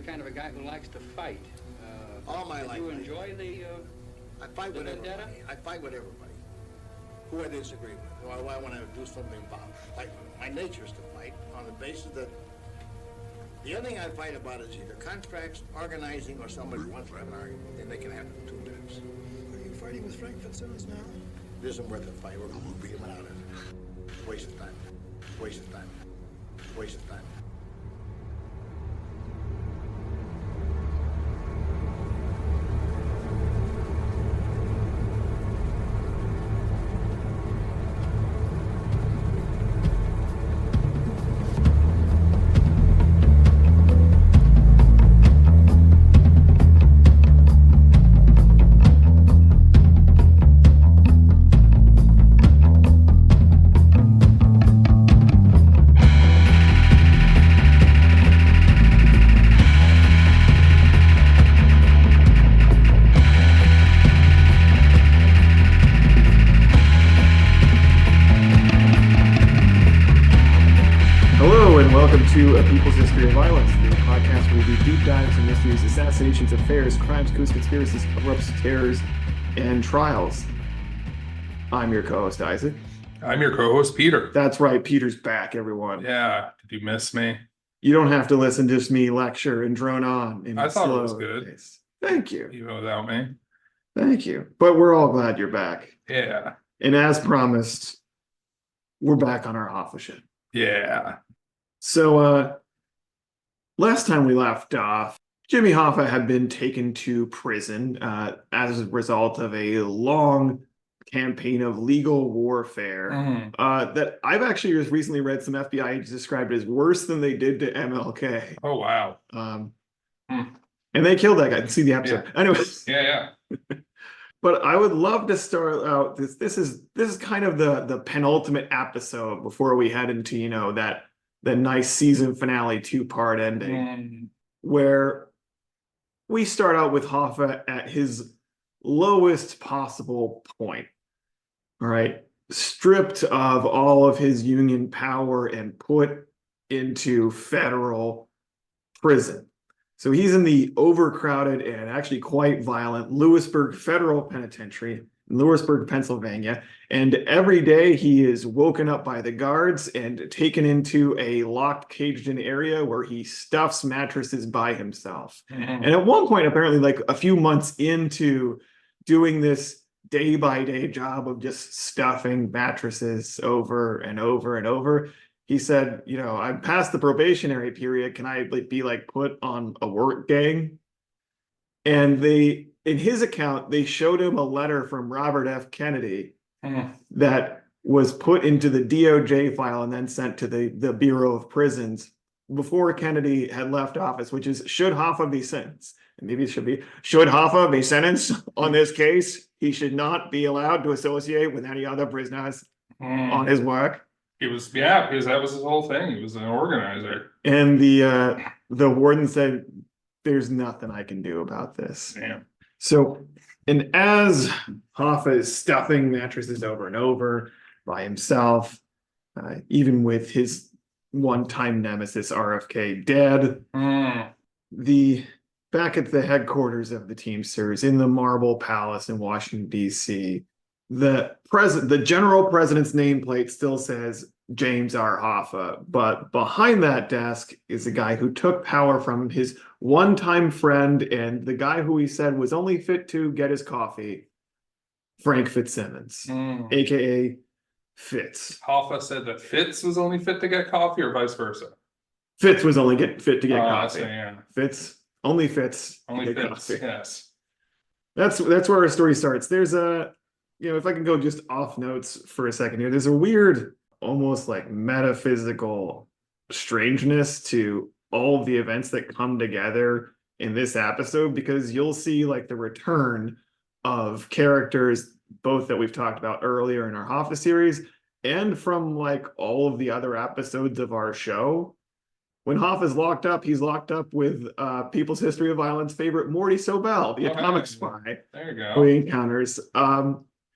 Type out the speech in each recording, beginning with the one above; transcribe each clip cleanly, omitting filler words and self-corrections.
kind of a guy who likes to fight. All my life. Do you enjoy the I fight with vendetta? everybody. I fight with everybody. Who I disagree with. Who I want to do something about. Like, my nature is to fight on the basis that the only thing I fight about is either contracts, organizing, or somebody wants to have an argument. Then they can have it in 2 minutes. Are you fighting with Frank Fitzsimmons now? It isn't worth a fight. We're going to beat him out of it. Waste of time. Waste of time. Waste of time. To A People's History of Violence, the podcast where we do deep dives in mysteries, assassinations, affairs, crimes, coups, conspiracies, corrupts, terrors, and trials. I'm your co-host, Isaac. I'm your co-host, Peter. That's right, Peter's back, everyone. Yeah, did you miss me? You don't have to listen to just me lecture and drone on. I thought it was good. Pace. Thank you. Even without me. Thank you. But we're all glad you're back. Yeah. And as promised, we're back on our Hoffa ship. Yeah. So, last time we left off, Jimmy Hoffa had been taken to prison as a result of a long campaign of legal warfare that I've actually just recently read some FBI agents described as worse than they did to MLK. Oh, wow. And they killed that guy. See the episode. Yeah. Anyways. Yeah. But I would love to start out. This is kind of the penultimate episode before we head into, you know, that nice season finale 2-part ending where we start out with Hoffa at his lowest possible point. All right. Stripped of all of his union power and put into federal prison. So he's in the overcrowded and actually quite violent Lewisburg Federal Penitentiary in Lewisburg, Pennsylvania. And every day he is woken up by the guards and taken into a locked, caged-in area where he stuffs mattresses by himself. And at one point, apparently like a few months into doing this day-by-day job of just stuffing mattresses over and over and over, he said, you know, I'm past the probationary period. Can I be put on a work gang? And in his account, they showed him a letter from Robert F. Kennedy that was put into the DOJ file and then sent to the Bureau of Prisons before Kennedy had left office, which is, should Hoffa be sentenced? And maybe it should be, should Hoffa be sentenced on this case? He should not be allowed to associate with any other prisoners on his work. Because that was his whole thing. He was an organizer. And the warden said, there's nothing I can do about this. Damn. So, and as Hoffa is stuffing mattresses over and over by himself, even with his one-time nemesis RFK dead, back at the headquarters of the Teamsters in the Marble Palace in Washington, D.C., the general president's nameplate still says James R. Hoffa, but behind that desk is a guy who took power from his one-time friend and the guy who he said was only fit to get his coffee, Frank Fitzsimmons, aka Fitz. Hoffa said that Fitz was only fit to get coffee, or vice versa. Fitz was only fit to get coffee. Yeah. Fitz only Fitz. Only Fitz. Coffee. Yes. That's where our story starts. There's if I can go just off notes for a second here, there's a weird, almost like metaphysical strangeness to all of the events that come together in this episode, because you'll see like the return of characters, both that we've talked about earlier in our Hoffa series and from like all of the other episodes of our show. When Hoffa's locked up, he's locked up with People's History of Violence favorite Morty Sobel, the atomic spy. There you go. Who he encounters.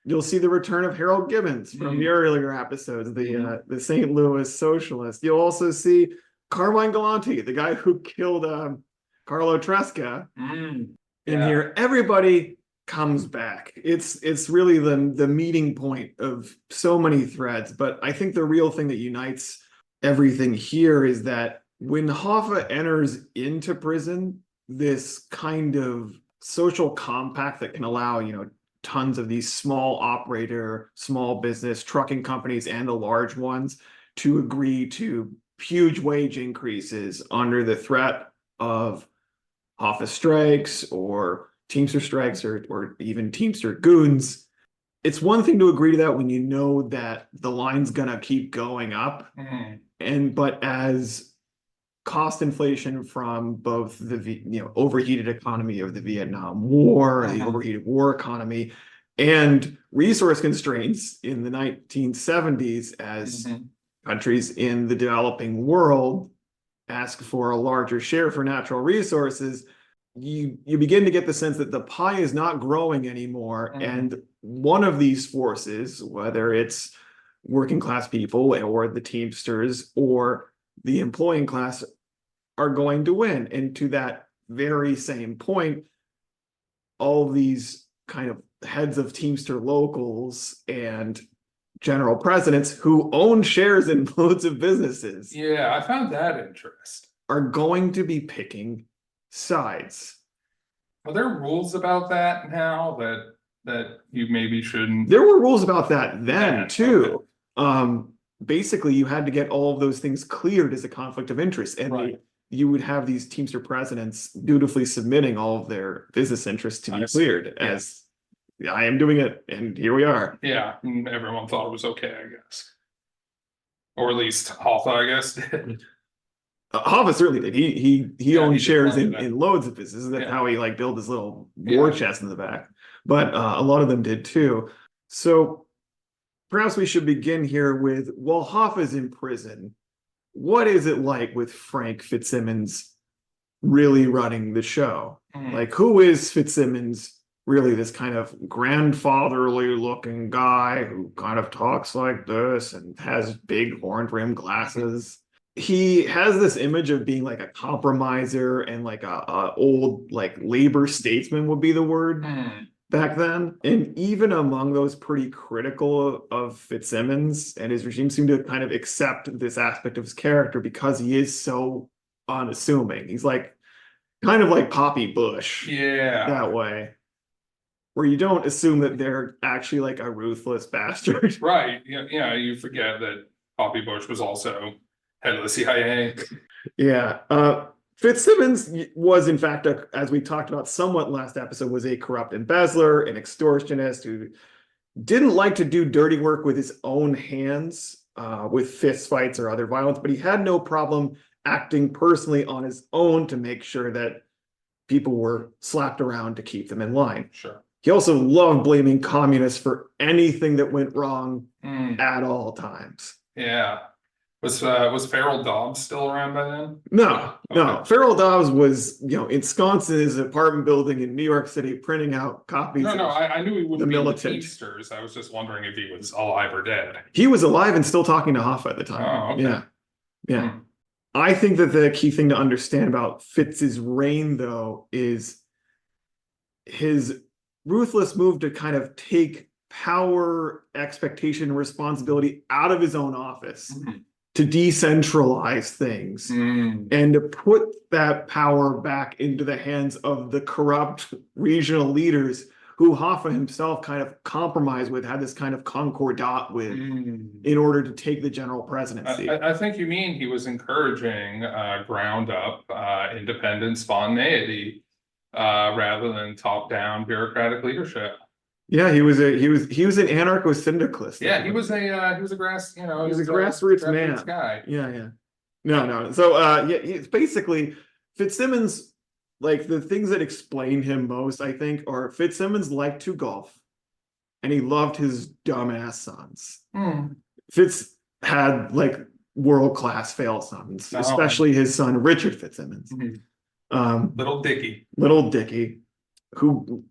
You'll see the return of Harold Gibbons from the earlier episodes, the St. Louis socialist. You'll also see Carmine Galante, the guy who killed Carlo Tresca Mm, in yeah. here, everybody comes back. It's really the meeting point of so many threads. But I think the real thing that unites everything here is that when Hoffa enters into prison, this kind of social compact that can allow, tons of these small operator, small business, trucking companies and the large ones to agree to huge wage increases under the threat of Hoffa strikes or Teamster strikes or even Teamster goons. It's one thing to agree to that when you know that the line's gonna keep going up. But as cost inflation from both the overheated economy of the Vietnam War, the overheated war economy, and resource constraints in the 1970s as countries in the developing world ask for a larger share for natural resources, you begin to get the sense that the pie is not growing anymore. And one of these forces, whether it's working class people or the Teamsters or the employing class, are going to win. And to that very same point, all of these kind of heads of Teamster locals and general presidents who own shares in loads of businesses, Yeah, I found that interesting. are going to be picking sides. Are there rules about that now that you maybe shouldn't? There were rules about that then Yeah, too. Basically, you had to get all of those things cleared as a conflict of interest, and Right. you would have these Teamster presidents dutifully submitting all of their business interests to be I see. cleared as I am doing it, and here we are. Yeah, everyone thought it was okay, I guess. Or at least Hoffa, I guess, did. Hoffa certainly did. He Yeah, owned he did shares plenty of that. in loads of businesses. That's Yeah. how he built his little war chest in the back. But a lot of them did too. So perhaps we should begin here with, while Hoffa's in prison, what is it like with Frank Fitzsimmons really running the show? Like, who is Fitzsimmons? Really, this kind of grandfatherly looking guy who kind of talks like this and has big horn rimmed glasses. He has this image of being like a compromiser and like a old labor statesman would be the word back then. And even among those pretty critical of Fitzsimmons and his regime seem to kind of accept this aspect of his character because he is so unassuming. He's kind of like Poppy Bush that way, where you don't assume that they're actually like a ruthless bastard. Right. Yeah, you forget that Poppy Bush was also head of the CIA. Yeah. Fitzsimmons was, in fact, as we talked about somewhat last episode, was a corrupt embezzler, an extortionist who didn't like to do dirty work with his own hands, with fist fights or other violence, but he had no problem acting personally on his own to make sure that people were slapped around to keep them in line. Sure. He also loved blaming communists for anything that went wrong at all times. Yeah. Was Farrell Dobbs still around by then? No. Okay. Farrell Dobbs was, ensconced in his apartment building in New York City, printing out copies. No, I knew he wouldn't be in the militant. Teamsters. I was just wondering if he was alive or dead. He was alive and still talking to Hoffa at the time. Oh, okay. Yeah. I think that the key thing to understand about Fitz's reign, though, is his ruthless move to kind of take power, expectation, and responsibility out of his own office to decentralize things and to put that power back into the hands of the corrupt regional leaders who Hoffa himself kind of compromised with, had this kind of concordat with in order to take the general presidency. I think you mean he was encouraging ground up independent spontaneity rather than top down bureaucratic leadership. Yeah, he was an anarcho-syndicalist. Yeah, he was a grassroots man. Guy. Yeah. No. So it's basically Fitzsimmons. Like, the things that explain him most, I think, are Fitzsimmons liked to golf and he loved his dumbass sons. Fitz had world-class fail sons, especially his son Richard Fitzsimmons. Little Dicky, who,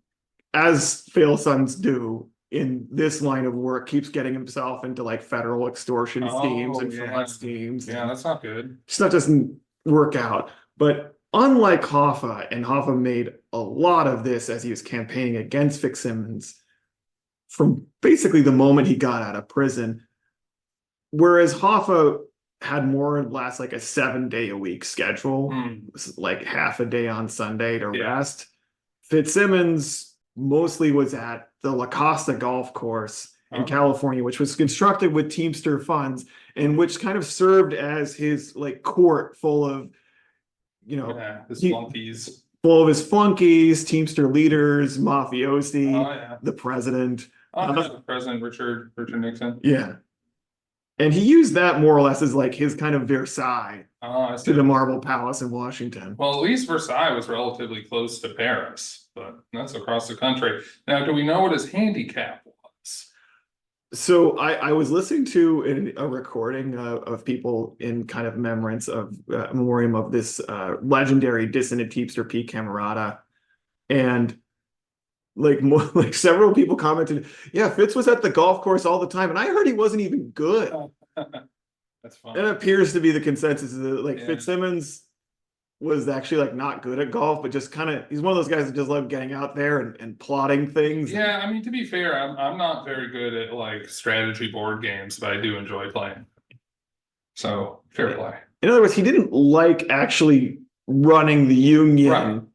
as fail sons do in this line of work, keeps getting himself into federal extortion schemes and fraud schemes. Yeah, that's not good. Just that doesn't work out. But unlike Hoffa, and Hoffa made a lot of this as he was campaigning against Fitzsimmons from basically the moment he got out of prison, whereas Hoffa had more or less like a 7-day-a-week schedule, it was like half a day on Sunday to rest. Fitzsimmons mostly was at the La Costa golf course in California, which was constructed with Teamster funds and which kind of served as his like court full of, you know, his flunkies. Full of his flunkies, Teamster leaders, mafiosi, the president. President Richard Nixon. Yeah. And he used that more or less as like his kind of Versailles to the Marble Palace in Washington. Well, at least Versailles was relatively close to Paris, but that's across the country. Now, do we know what his handicap was? So I was listening to a recording of people in kind of memorance of memoriam of this legendary dissident Teamster Pete Camerata, and like several people commented, yeah, Fitz was at the golf course all the time, and I heard he wasn't even good. That's fine. It appears to be the consensus that like Fitzsimmons was actually like not good at golf, but just kind of he's one of those guys that just love getting out there and plotting things. Yeah, I mean, to be fair, I'm not very good at like strategy board games, but I do enjoy playing. So fair play. In other words, he didn't like actually running the union,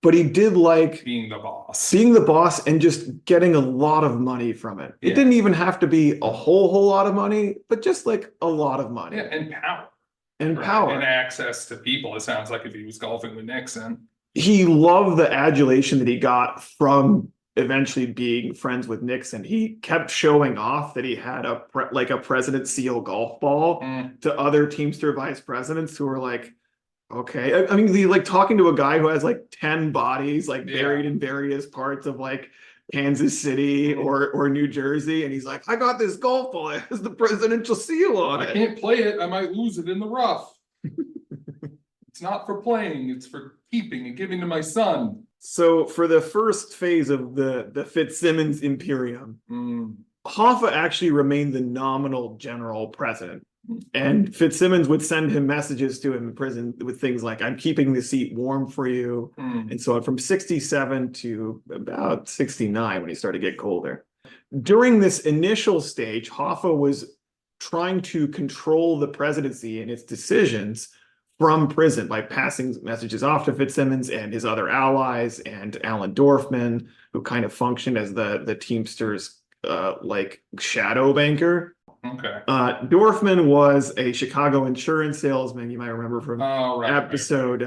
but he did like being the boss. Being the boss and just getting a lot of money from it. It didn't even have to be a whole lot of money, but just like a lot of money. Yeah, and power. And power. And access to people. It sounds like if he was golfing with Nixon. He loved the adulation that he got from eventually being friends with Nixon. He kept showing off that he had a President Seal golf ball to other Teamster vice presidents who were like, okay. I mean, like talking to a guy who has like 10 bodies, like buried in various parts of like Kansas City or New Jersey. And he's like, I got this golf ball. It has the presidential seal on it. I can't play it. I might lose it in the rough. It's not for playing. It's for keeping and giving to my son. So for the first phase of the Fitzsimmons Imperium, Hoffa actually remained the nominal general president. And Fitzsimmons would send him messages to him in prison with things like, I'm keeping the seat warm for you. And so on from 67 to about 69 when he started to get colder. During this initial stage, Hoffa was trying to control the presidency and its decisions from prison by passing messages off to Fitzsimmons and his other allies and Alan Dorfman, who kind of functioned as the Teamsters like shadow banker. Okay. Dorfman was a Chicago insurance salesman, you might remember from episode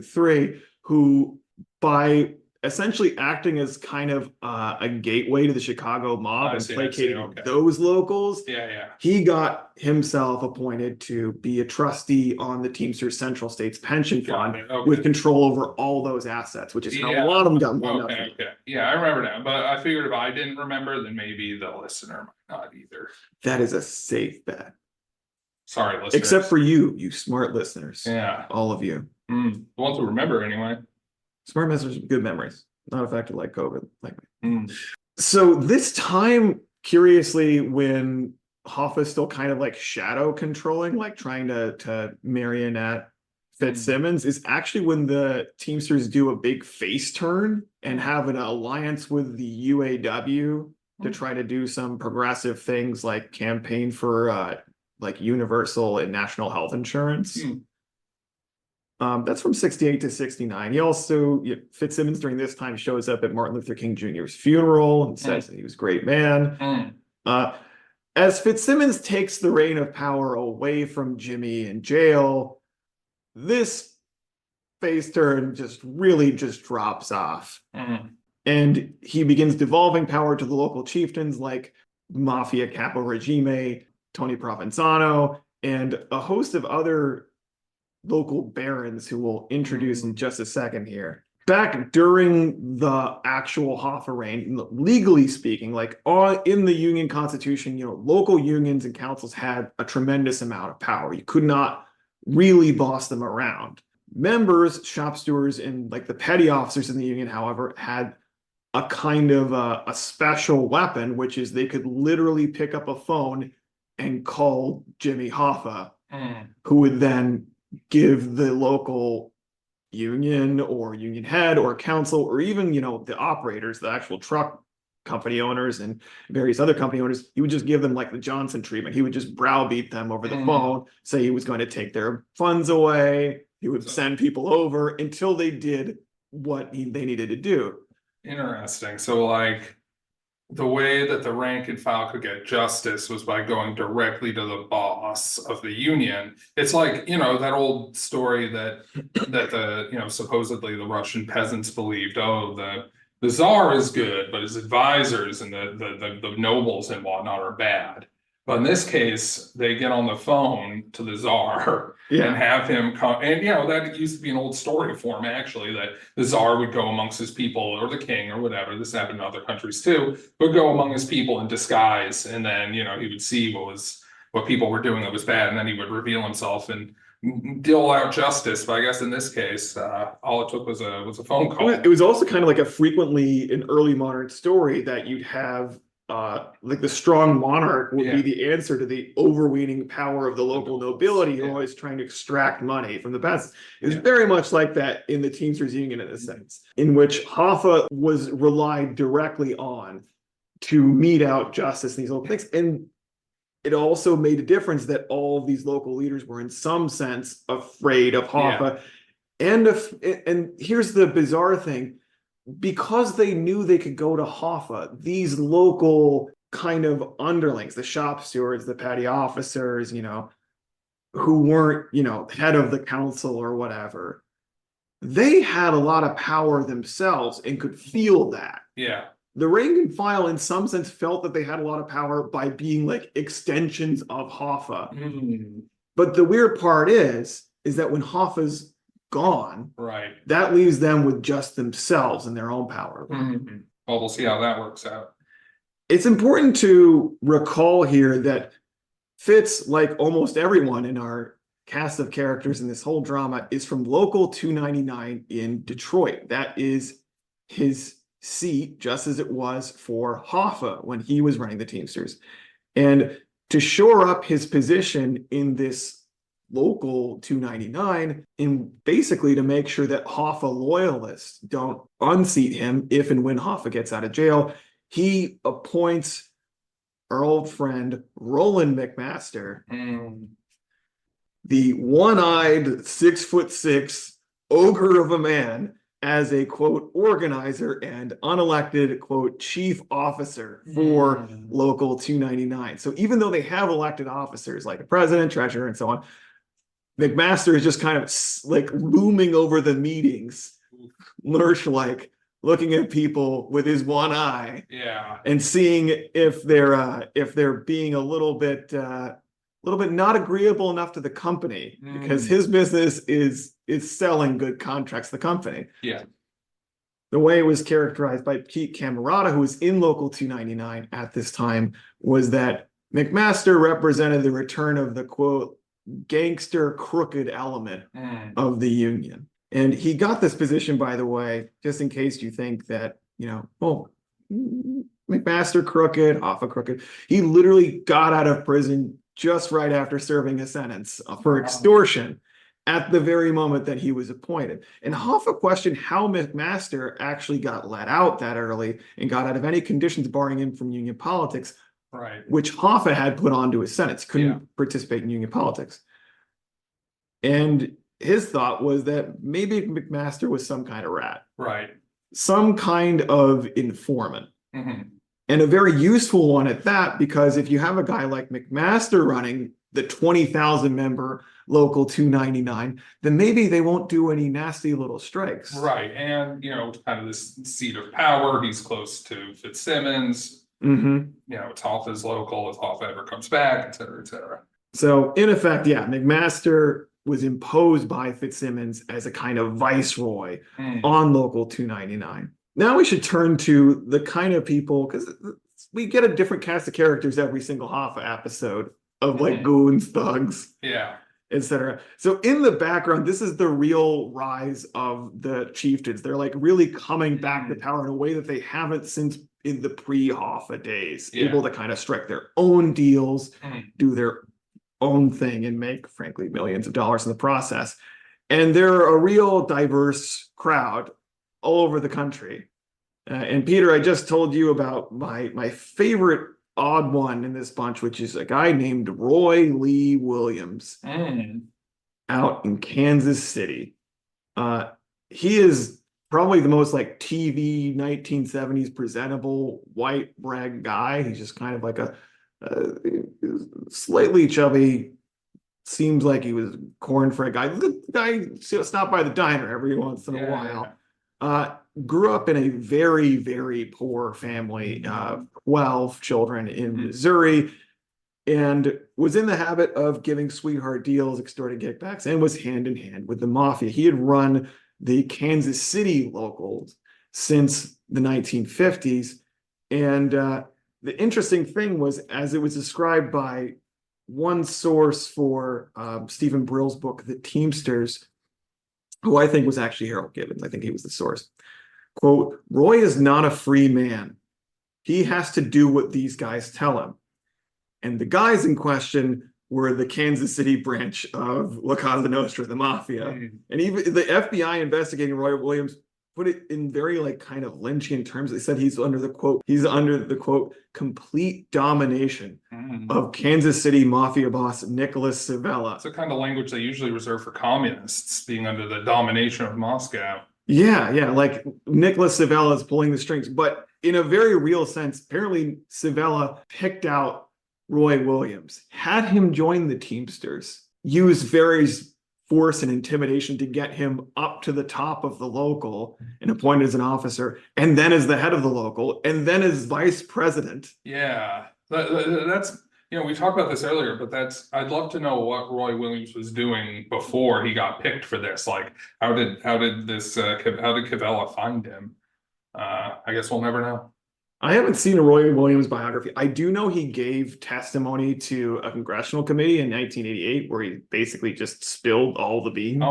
3, who by essentially acting as kind of a gateway to the Chicago mob and placating those locals, he got himself appointed to be a trustee on the Teamsters Central States Pension Fund with control over all those assets, which is how a lot of them got more. Yeah, I remember now, but I figured if I didn't remember, then maybe the listener might not either. That is a safe bet. Sorry, listeners. Except for you smart listeners. Yeah. All of you. The ones who remember anyway. Smart listeners, good memories. Not affected like COVID. So this time, curiously, when Hoffa is still kind of like shadow controlling, like trying to marionette Fitzsimmons, is actually when the Teamsters do a big face turn and have an alliance with the UAW to try to do some progressive things like campaign for like universal and national health insurance. That's from 68 to 69. He also, Fitzsimmons during this time shows up at Martin Luther King Jr.'s funeral and says that he was a great man. As Fitzsimmons takes the reign of power away from Jimmy in jail, this face turn really drops off. And he begins devolving power to the local chieftains like Mafia Capo Regime, Tony Provenzano, and a host of other local barons who we'll introduce in just a second here. Back during the actual Hoffa reign, legally speaking, like in the Union Constitution, local unions and councils had a tremendous amount of power. You could not really boss them around. Members, shop stewards, and like the petty officers in the union, however, had a kind of a special weapon, which is they could literally pick up a phone and call Jimmy Hoffa, who would then give the local union or union head or council, or even, the operators, the actual truck company owners and various other company owners, he would just give them like the Johnson treatment. He would just browbeat them over the phone, say he was going to take their funds away. He would send people over until they did what they needed to do. Interesting. So like the way that the rank and file could get justice was by going directly to the boss of the union. It's like, that old story that the, supposedly the Russian peasants believed, oh, the Tsar is good, but his advisors and the nobles and whatnot are bad. But in this case, they get on the phone to the Tsar and have him come. And, that used to be an old story for him, actually, that the Tsar would go amongst his people, or the king or whatever. This happened in other countries too, would go among his people in disguise. And then, he would see what people were doing that was bad. And then he would reveal himself and deal out justice. But I guess in this case, all it took was a phone call. It was also kind of like a frequently in early modern story that you'd have like the strong monarch would be the answer to the overweening power of the local nobility who are always trying to extract money from the peasants. It was very much like that in the Teamsters Union, in a sense, in which Hoffa was relied directly on to mete out justice in these local things. And it also made a difference that all of these local leaders were in some sense afraid of Hoffa. And here's the bizarre thing. Because they knew they could go to Hoffa, these local kind of underlings, the shop stewards, the petty officers, who weren't, head of the council or whatever, they had a lot of power themselves and could feel that. Yeah. The rank and file, in some sense, felt that they had a lot of power by being like extensions of Hoffa. But the weird part is that when Hoffa's gone, that leaves them with just themselves and their own power. Well, we'll see how that works out. It's important to recall here that Fitz, like almost everyone in our cast of characters in this whole drama, is from Local 299 in Detroit. That is his seat, just as it was for Hoffa when he was running the Teamsters. And to shore up his position in this Local 299, and basically to make sure that Hoffa loyalists don't unseat him if and when Hoffa gets out of jail, he appoints our old friend Roland McMaster, the one-eyed 6'6" ogre of a man, as a quote organizer and unelected quote chief officer for Local 299. So even though they have elected officers like the president, treasurer, and so on, McMaster is just kind of like looming over the meetings, Lurch-like, looking at people with his one eye, and seeing if they're being a little bit not agreeable enough to the company, because his business is selling good contracts to the company. The way it was characterized by Pete Camerata, who was in Local 299 at this time, was that McMaster represented the return of the quote gangster crooked element of the union. And he got this position, by the way, just in case you think that, McMaster crooked, Hoffa crooked. He literally got out of prison just right after serving a sentence for extortion at the very moment that he was appointed. And Hoffa questioned how McMaster actually got let out that early and got out of any conditions barring him from union politics, which Hoffa had put onto his sentence, couldn't participate in union politics. And his thought was that maybe McMaster was some kind of rat, some kind of informant, and a very useful one at that, because if you have a guy like McMaster running the 20,000 member Local 299, then maybe they won't do any nasty little strikes. And, kind of this seat of power, he's close to Fitzsimmons. It's Hoffa's local if Hoffa ever comes back, et cetera, et cetera. So in effect, McMaster was imposed by Fitzsimmons as a kind of viceroy on Local 299. Now we should turn to the kind of people, because we get a different cast of characters every single Hoffa episode of like goons, thugs, etc. So in the background, this is the real rise of the chieftains. They're like really coming back to power in a way that they haven't since in the pre-Hoffa days, able to kind of strike their own deals, do their own thing, and make, frankly, millions of dollars in the process. And they're a real diverse crowd all over the country. And Peter, I just told you about my favorite odd one in this bunch, which is a guy named Roy Lee Williams out in Kansas City. He is probably the most like TV 1970s presentable white bread guy. He's just kind of like a slightly chubby, seems like he was corn-fed guy. The guy stopped by the diner every once in a while. Grew up in a very, very poor family, 12 children in Missouri, and was in the habit of giving sweetheart deals, extorting kickbacks, and was hand in hand with the mafia. He had run the Kansas City locals since the 1950s. And the interesting thing was, as it was described by one source for Stephen Brill's book, The Teamsters, who I think was actually Harold Gibbons. I think he was the source. Quote, Roy is not a free man. He has to do what these guys tell him. And the guys in question were the Kansas City branch of La Cosa Nostra, the mafia. And even the FBI investigating Roy Williams put it in very like kind of Lynchian terms. They said he's under the quote, complete domination of Kansas City mafia boss Nicholas Civella. It's the kind of language they usually reserve for communists, being under the domination of Moscow. Yeah, like Nicholas Civella is pulling the strings. But in a very real sense, apparently Civella picked out Roy Williams, had him join the Teamsters, used various force and intimidation to get him up to the top of the local and appointed as an officer, and then as the head of the local, and then as vice president. Yeah, that's, we talked about this earlier, but I'd love to know what Roy Williams was doing before he got picked for this. Like, how did Civella find him? I guess we'll never know. I haven't seen a Roy Williams biography. I do know he gave testimony to a congressional committee in 1988 where he basically just spilled all the beans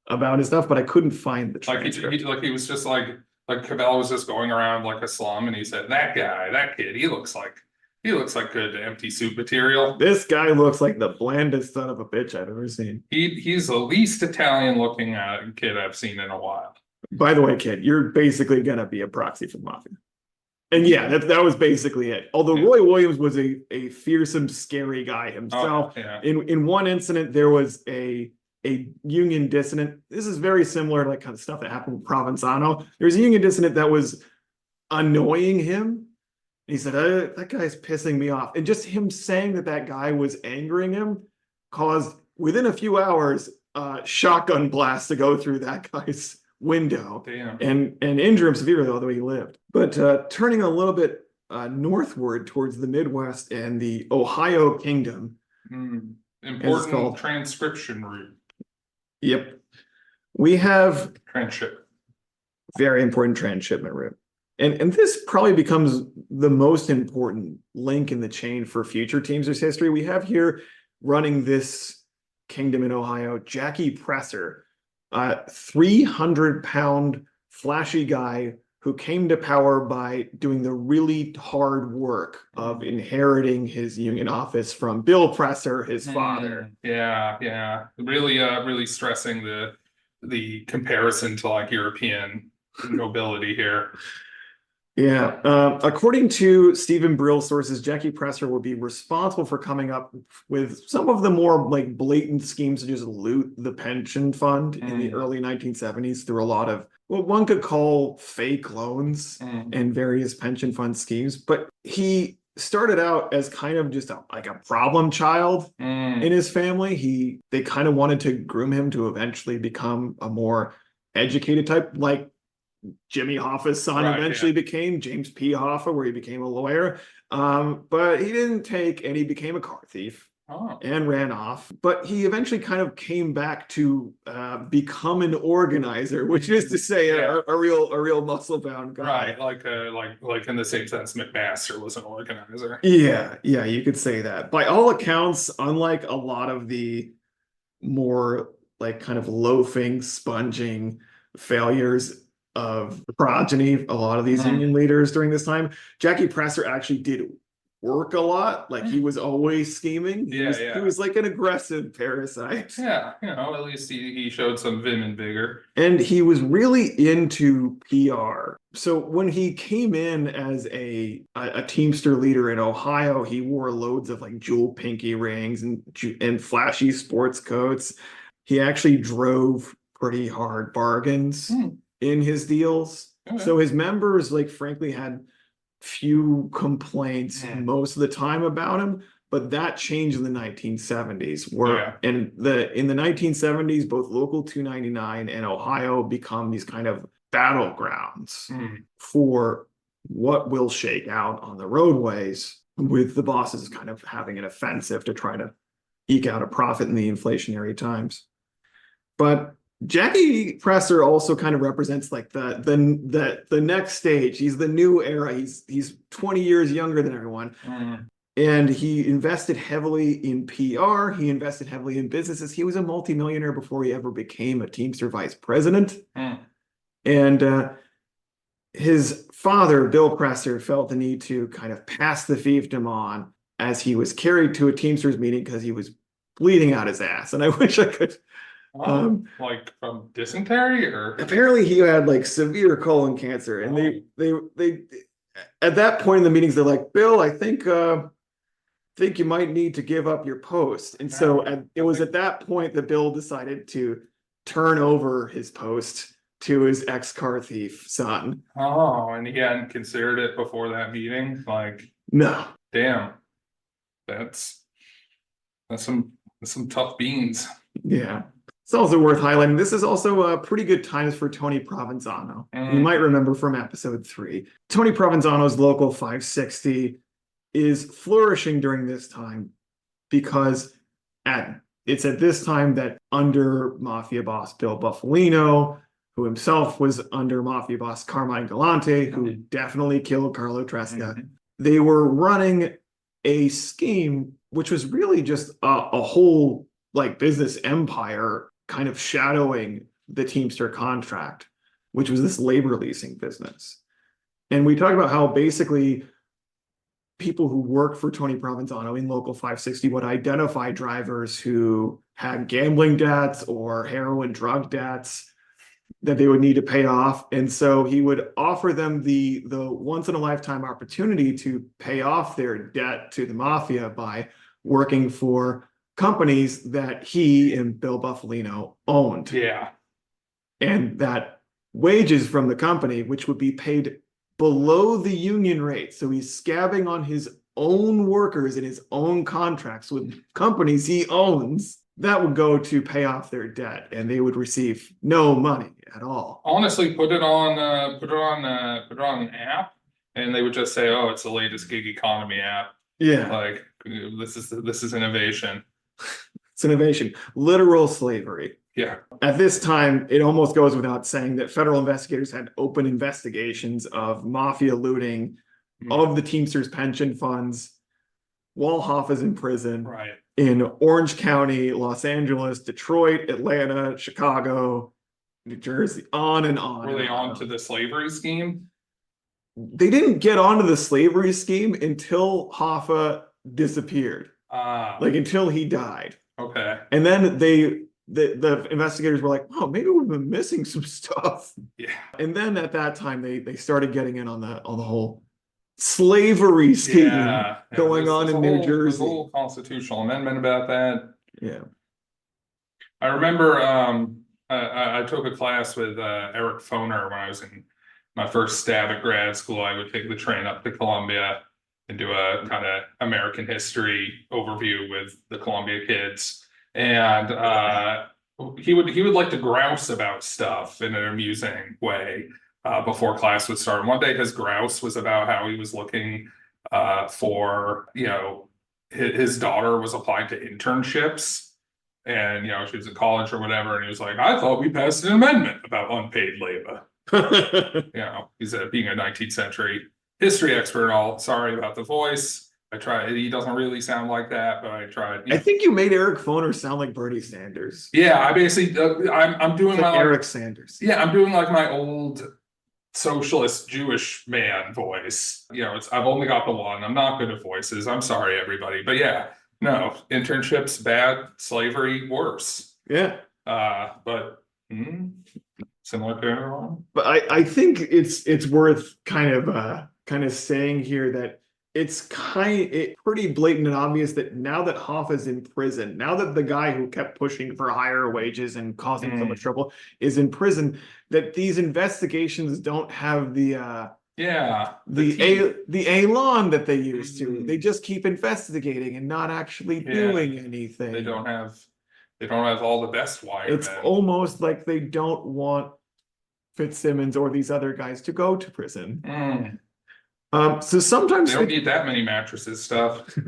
about his stuff, but I couldn't find the transcript. He was just like Civella was just going around like a slum, and he said, that kid, he looks like good empty soup material. This guy looks like the blandest son of a bitch I've ever seen. He's the least Italian looking kid I've seen in a while. By the way, kid, you're basically gonna be a proxy for the mafia. And yeah, that was basically it. Although Roy Williams was a fearsome, scary guy himself. In one incident, there was a union dissident. This is very similar to like kind of stuff that happened with Provenzano. There was a union dissident that was annoying him. He said, that guy's pissing me off. And just him saying that guy was angering him caused, within a few hours, shotgun blasts to go through that guy's window. and injure him severely, although he lived. But turning a little bit northward towards the Midwest and the Ohio Kingdom. Important transcription route. Yep. We have transshipment. Very important transshipment route. And this probably becomes the most important link in the chain for future Teamsters history. We have here running this kingdom in Ohio, Jackie Presser, 300-pound flashy guy who came to power by doing the really hard work of inheriting his union office from Bill Presser, his father. Yeah. Really stressing the comparison to like European nobility here. Yeah. According to Stephen Brill sources, Jackie Presser will be responsible for coming up with some of the more like blatant schemes to just loot the pension fund in the early 1970s through a lot of what one could call fake loans and various pension fund schemes. But he started out as kind of just a problem child in his family. They kind of wanted to groom him to eventually become a more educated type, like Jimmy Hoffa's son eventually became, James P. Hoffa, where he became a lawyer. But he didn't take, and he became a car thief and ran off. But he eventually kind of came back to become an organizer, which is to say a real muscle-bound guy. Right, like in the same sense McMaster was an organizer. Yeah, you could say that. By all accounts, unlike a lot of the more like kind of loafing, sponging failures of progeny, a lot of these union leaders during this time, Jackie Presser actually did work a lot. Like he was always scheming. He was like an aggressive parasite. Yeah, at least he showed some vim and vigor. And he was really into PR. So when he came in as a Teamster leader in Ohio, he wore loads of like jewel pinky rings and flashy sports coats. He actually drove pretty hard bargains in his deals. Okay. So his members, like, frankly, had few complaints most of the time about him, but that changed in the 1970s. In the 1970s, both Local 299 and Ohio become these kind of battlegrounds for what will shake out on the roadways, with the bosses kind of having an offensive to try to eke out a profit in the inflationary times. But Jackie Presser also kind of represents like the next stage. He's the new era. He's 20 years younger than everyone. And he invested heavily in PR. He invested heavily in businesses. He was a multimillionaire before he ever became a Teamster vice president. And his father, Bill Presser, felt the need to kind of pass the fiefdom on as he was carried to a Teamsters meeting because he was bleeding out his ass. And I wish I could... like from dysentery, or apparently he had like severe colon cancer, and they at that point in the meetings they're like, Bill, I think you might need to give up your post. And so it was at that point that Bill decided to turn over his post to his ex-car thief son. And he hadn't considered it before that meeting. Like, no, damn, that's some tough beans. Yeah. It's also worth highlighting. This is also pretty good times for Tony Provenzano. You might remember from episode 3. Tony Provenzano's Local 560 is flourishing during this time because it's at this time that under Mafia boss Bill Buffalino, who himself was under Mafia boss Carmine Galante, who definitely killed Carlo Tresca, they were running a scheme which was really just a whole like business empire kind of shadowing the Teamster contract, which was this labor leasing business. And we talked about how basically people who work for Tony Provenzano in Local 560 would identify drivers who had gambling debts or heroin drug debts that they would need to pay off. And so he would offer them the once in a lifetime opportunity to pay off their debt to the mafia by working for companies that he and Bill Buffalino owned. Yeah. And that wages from the company, which would be paid below the union rate. So he's scabbing on his own workers in his own contracts with companies he owns, that would go to pay off their debt, and they would receive no money at all. Honestly, put it on an app, and they would just say, "Oh, it's the latest gig economy app." Yeah, like this is innovation. It's innovation. Literal slavery. Yeah. At this time, it almost goes without saying that federal investigators had open investigations of mafia looting of the Teamsters pension funds while Hoffa's in prison. Right. In Orange County, Los Angeles, Detroit, Atlanta, Chicago, New Jersey, on and on. Were they on to the slavery scheme? They didn't get onto the slavery scheme until Hoffa disappeared. Like until he died. Okay. And then the investigators were like, "Oh, maybe we've been missing some stuff." Yeah. And then at that time they started getting in on the whole slavery scheme going on in New Jersey. There's a whole constitutional amendment about that. Yeah. I remember I took a class with Eric Foner when I was in my first stab at grad school. I would take the train up to Columbia and do a kind of American history overview with the Columbia kids. And he would like to grouse about stuff in an amusing way before class would start. And one day his grouse was about how he was looking for, his daughter was applying to internships, and she was in college or whatever, and he was like, "I thought we passed an amendment about unpaid labor." He's being a 19th century history expert and all. Sorry about the voice. I tried. He doesn't really sound like that, but I tried. I think you made Eric Foner sound like Bernie Sanders. Yeah, I basically I'm doing like my Eric Sanders. Yeah, I'm doing like my old socialist Jewish man voice. You know, I've only got the one. I'm not good at voices. I'm sorry, everybody. But yeah, no, internships bad, slavery worse. Yeah. But similar to everyone. But I think it's worth kind of saying here that it's pretty blatant and obvious that now that Hoffa's in prison, now that the guy who kept pushing for higher wages and causing so much trouble is in prison, that these investigations don't have the elan that they used to. They just keep investigating and not actually doing anything. They don't have all the best wiremen. It's almost like they don't want Fitzsimmons or these other guys to go to prison. So sometimes they don't need that many mattresses stuff.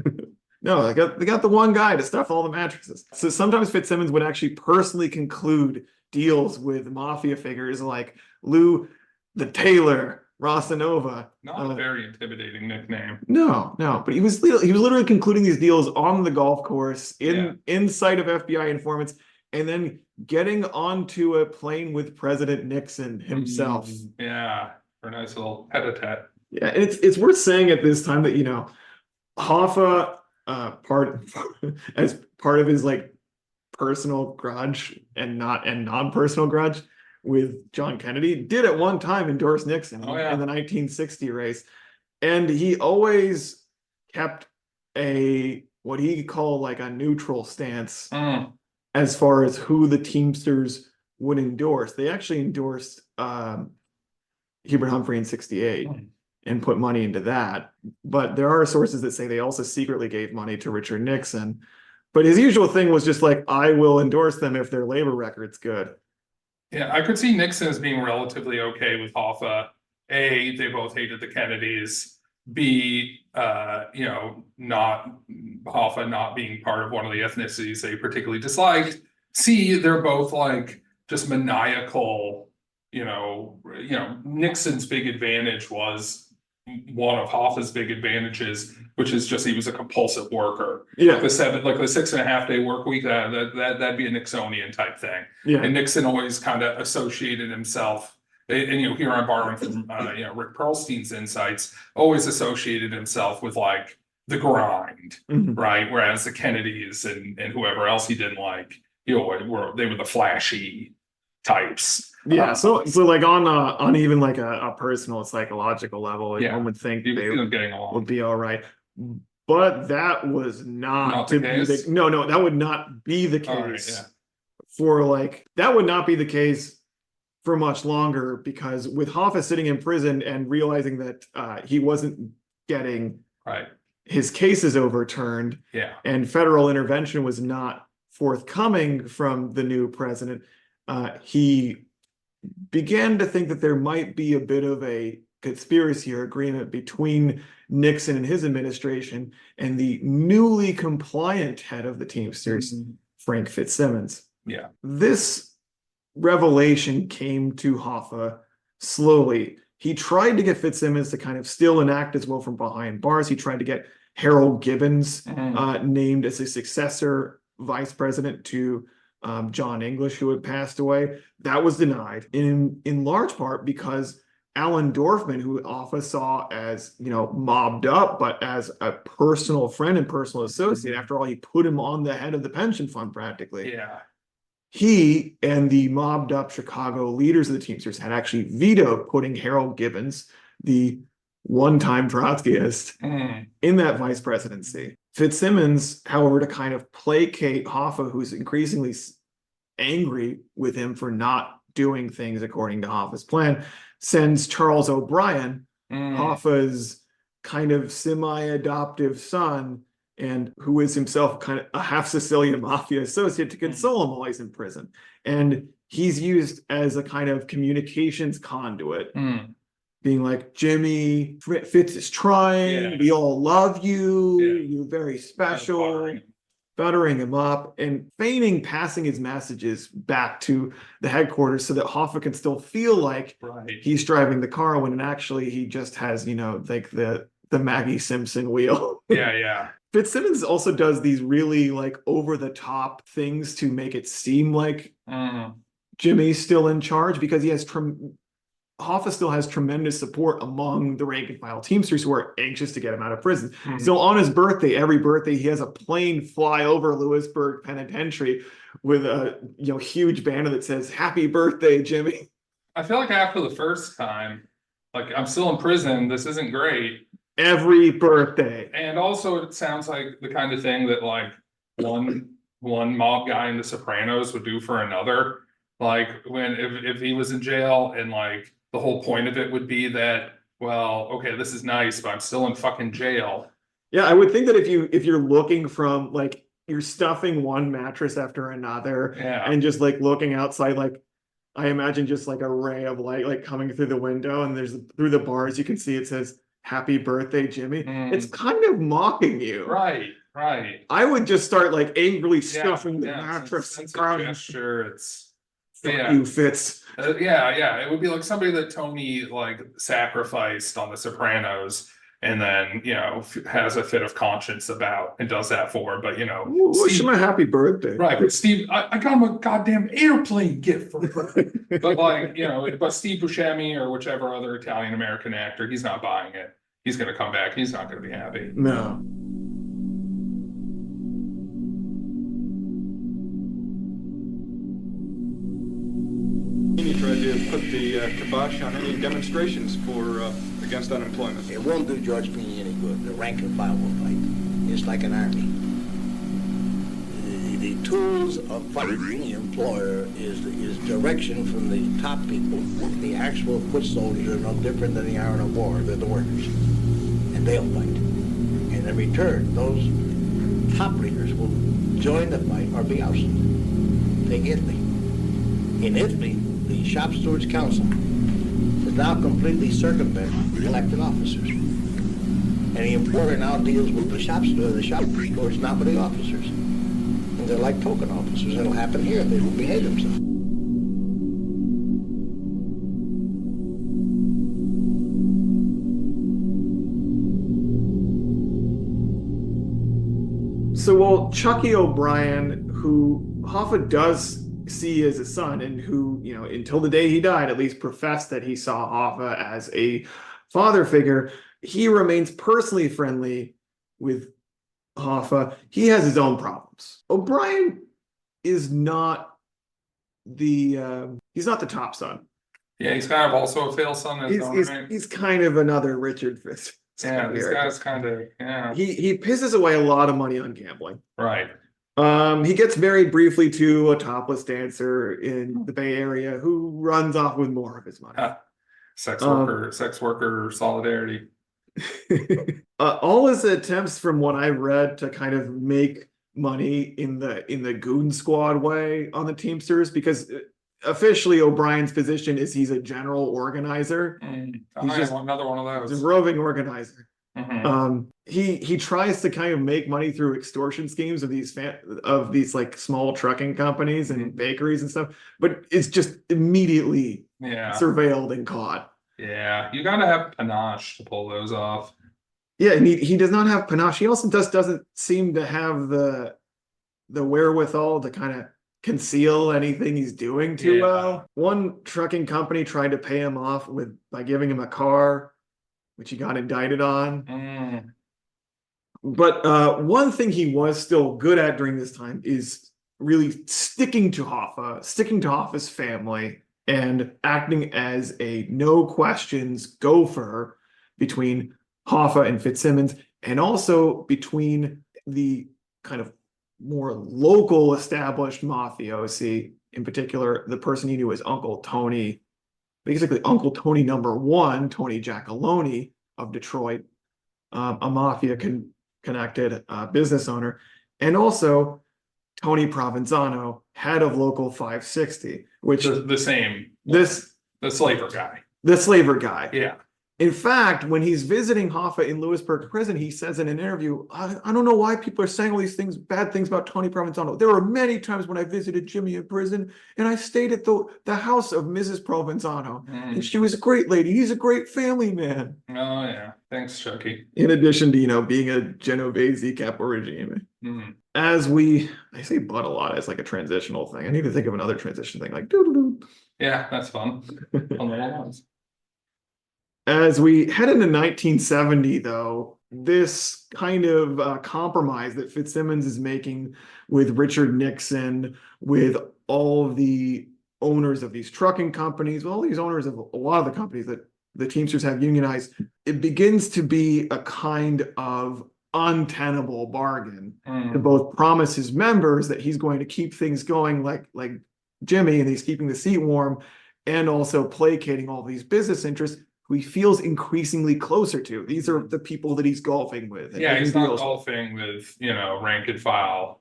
No, they got the one guy to stuff all the mattresses. So sometimes Fitzsimmons would actually personally conclude deals with mafia figures like Lou the Tailor, Rosanova. Not a very intimidating nickname. No, but he was literally concluding these deals on the golf course in sight of FBI informants, and then getting onto a plane with President Nixon himself. Yeah, for a nice little tete-a-tete. Yeah, and it's worth saying at this time that Hoffa, as part of his like personal grudge and non-personal grudge with John Kennedy, did at one time endorse Nixon in the 1960 race, and he always kept what he called like a neutral stance as far as who the Teamsters would endorse. They actually endorsed Hubert Humphrey in '68. And put money into that. But there are sources that say they also secretly gave money to Richard Nixon. But his usual thing was just like, I will endorse them if their labor record's good. Yeah, I could see Nixon as being relatively okay with Hoffa. A, they both hated the Kennedys. B, Hoffa not being part of one of the ethnicities they particularly disliked. C, they're both like just maniacal. Nixon's big advantage was one of Hoffa's big advantages, which is just he was a compulsive worker. Yeah, the 6.5 day work week, that'd be a Nixonian type thing. Yeah, and Nixon always kind of associated himself, and here I'm borrowing from Rick Perlstein's insights, always associated himself with like the grind, right? Whereas the Kennedys and whoever else he didn't like, they were the flashy types. Yeah, so like on even like a personal psychological level, one would think they would be all right, but that was not to be the no, that would not be the case that would not be the case for much longer, because with Hoffa sitting in prison and realizing that he wasn't getting his cases overturned, and federal intervention was not forthcoming from the new president, he began to think that there might be a bit of a conspiracy or agreement between Nixon and his administration and the newly compliant head of the Teamsters, Frank Fitzsimmons. Yeah. This revelation came to Hoffa slowly. He tried to get Fitzsimmons to kind of still enact his will from behind bars. He tried to get Harold Gibbons named as a successor vice president to John English, who had passed away. That was denied in large part because Alan Dorfman, who Hoffa saw as, mobbed up, but as a personal friend and personal associate. After all, he put him on the head of the pension fund practically. Yeah. He and the mobbed up Chicago leaders of the Teamsters had actually vetoed putting Harold Gibbons, the one-time Trotskyist, in that vice presidency. Fitzsimmons, however, to kind of placate Hoffa, who's increasingly angry with him for not doing things according to Hoffa's plan, sends Charles O'Brien, Hoffa's kind of semi-adoptive son, and who is himself kind of a half Sicilian mafia associate, to console him while he's in prison. And he's used as a kind of communications conduit. Being like, Jimmy, Fitz is trying, we all love you, you're very special, buttering him up and feigning passing his messages back to the headquarters so that Hoffa can still feel like he's driving the car, when actually he just has, like the Maggie Simpson wheel. Fitzsimmons also does these really like over the top things to make it seem like Jimmy's still in charge, because he has Hoffa still has tremendous support among the rank and file Teamsters who are anxious to get him out of prison. So on his birthday, every birthday, he has a plane fly over Lewisburg Penitentiary with a huge banner that says "Happy Birthday, Jimmy." I feel like after the first time, like I'm still in prison. This isn't great. Every birthday. And also, it sounds like the kind of thing that like one mob guy in The Sopranos would do for another. Like when if he was in jail and like the whole point of it would be that, well, okay, this is nice, but I'm still in fucking jail. Yeah, I would think that if you're looking from like you're stuffing one mattress after another and just like looking outside, like I imagine just like a ray of light like coming through the window, and there's through the bars you can see it says "Happy Birthday, Jimmy." It's kind of mocking you. Right. I would just start like angrily stuffing the mattress. It's a gesture. It's Fuck you, Fitz. It would be like somebody that Tony like sacrificed on The Sopranos, and then has a fit of conscience about and does that for. But wish him a happy birthday. Right, but Steve, I got him a goddamn airplane gift for birthday. But like but Steve Buscemi or whichever other Italian American actor, he's not buying it. He's gonna come back. He's not gonna be happy. No. He tried to put the kibosh on any demonstrations against unemployment. It won't do George Feeney any good. The rank and file will fight. It's like an army. The tools of fighting the employer is direction from the top people. The actual foot soldiers are no different than they are in a war. They're the workers. And they'll fight. And in return, those top leaders will join the fight or be ousted. Take Italy. In Italy, the Shop Stewards Council is now completely circumvented the elected officers. And the employer now deals with the shop stewards, not with the officers. And they're like token officers. It'll happen here. They will behave themselves. So while Chucky O'Brien, who Hoffa does see as a son, and who, until the day he died, at least professed that he saw Hoffa as a father figure, he remains personally friendly with Hoffa. He has his own problems. O'Brien is not he's not the top son. Yeah, he's kind of also a fail son. He's kind of another Richard Fitz. Yeah, these guys kind of, He pisses away a lot of money on gambling. Right. He gets married briefly to a topless dancer in the Bay Area who runs off with more of his money. Sex worker solidarity. All his attempts, from what I read, to kind of make money in the goon squad way on the Teamsters, because officially O'Brien's position is he's a general organizer. He's just another one of those. He's a roving organizer. He tries to kind of make money through extortion schemes of these like small trucking companies and bakeries and stuff, but it's just immediately surveilled and caught. Yeah, you gotta have panache to pull those off. Yeah, and he does not have panache. He also doesn't seem to have the wherewithal to kind of conceal anything he's doing too well. One trucking company tried to pay him off by giving him a car, which he got indicted on. But one thing he was still good at during this time is really sticking to Hoffa's family, and acting as a no questions gopher between Hoffa and Fitzsimmons, and also between the kind of more local established mafiosi, in particular the person he knew as Uncle Tony, basically Uncle Tony #1, Tony Giacalone of Detroit, a mafia connected business owner, and also Tony Provenzano, head of Local 560, which the slaver guy. The slaver guy. Yeah. In fact, when he's visiting Hoffa in Lewisburg prison, he says in an interview, I don't know why people are saying all these bad things about Tony Provenzano. There were many times when I visited Jimmy in prison, and I stayed at the house of Mrs. Provenzano, and she was a great lady. He's a great family man. Oh, yeah. Thanks, Chucky. In addition to, being a Genovese capo regime. As I say but a lot as like a transitional thing. I need to think of another transition thing, like doo-doo-doo. Yeah, that's fun. Fun little ones. As we head into 1970, though, this kind of compromise that Fitzsimmons is making with Richard Nixon, with all of the owners of these trucking companies, all these owners of a lot of the companies that the Teamsters have unionized, it begins to be a kind of untenable bargain to both promise his members that he's going to keep things going like Jimmy, and he's keeping the seat warm, and also placating all these business interests who he feels increasingly closer to. These are the people that he's golfing with. Yeah, he's not golfing with, rank and file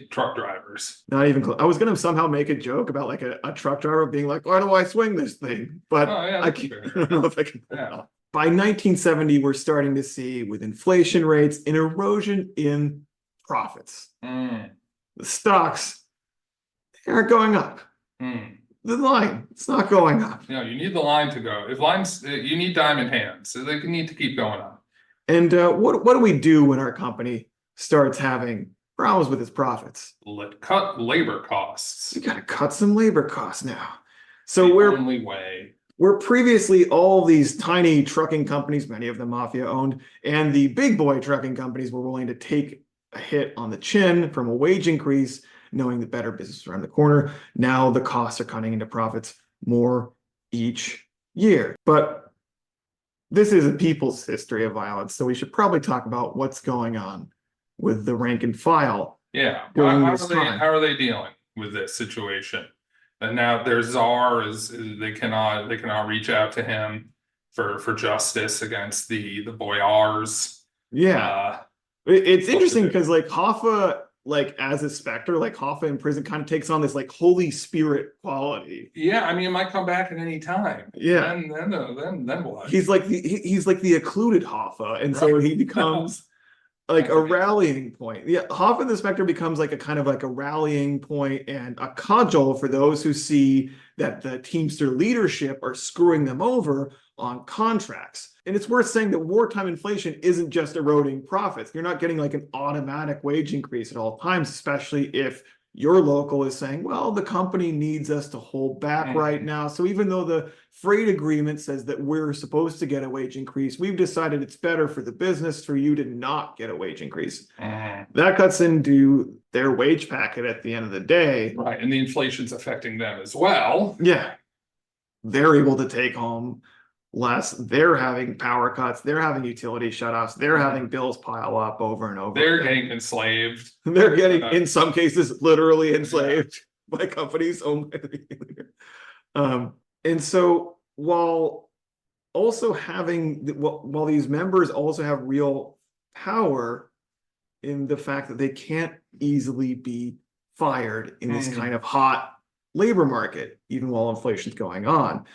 truck drivers. Not even close. I was going to somehow make a joke about like a truck driver being like, why do I swing this thing? But I don't know if I can pull it off. By 1970, we're starting to see, with inflation rates, an erosion in profits. The stocks, they aren't going up. The line, it's not going up. You need the line to go. If lines, you need diamond hands, so they need to keep going up. And what do we do when our company starts having problems with its profits? Cut labor costs. We got to cut some labor costs now. So the only way. Where previously all these tiny trucking companies, many of them mafia owned, and the big boy trucking companies were willing to take a hit on the chin from a wage increase, knowing the better business is around the corner. Now the costs are cutting into profits more each year. But this is a people's history of violence, so we should probably talk about what's going on with the rank and file. Yeah, how are they dealing with this situation? And now their czar they cannot reach out to him for justice against the boyars. Yeah, it's interesting because like Hoffa, like as a specter, like Hoffa in prison kind of takes on this like Holy Spirit quality. Yeah, I mean, it might come back at any time. Yeah, then what? He's like the occluded Hoffa, and so he becomes like a rallying point. Yeah, Hoffa the Spectre becomes like a kind of like a rallying point and a cudgel for those who see that the Teamster leadership are screwing them over on contracts. And it's worth saying that wartime inflation isn't just eroding profits. You're not getting like an automatic wage increase at all times, especially if your local is saying, well, the company needs us to hold back right now. So even though the freight agreement says that we're supposed to get a wage increase, we've decided it's better for the business for you to not get a wage increase. That cuts into their wage packet at the end of the day. Right, and the inflation's affecting them as well. Yeah. They're able to take home less. They're having power cuts. They're having utility shutoffs. They're having bills pile up over and over. They're getting enslaved. They're getting, in some cases, literally enslaved by companies owned by the leader. And so while also having, while these members also have real power in the fact that they can't easily be fired in this kind of hot labor market, even while inflation's going on.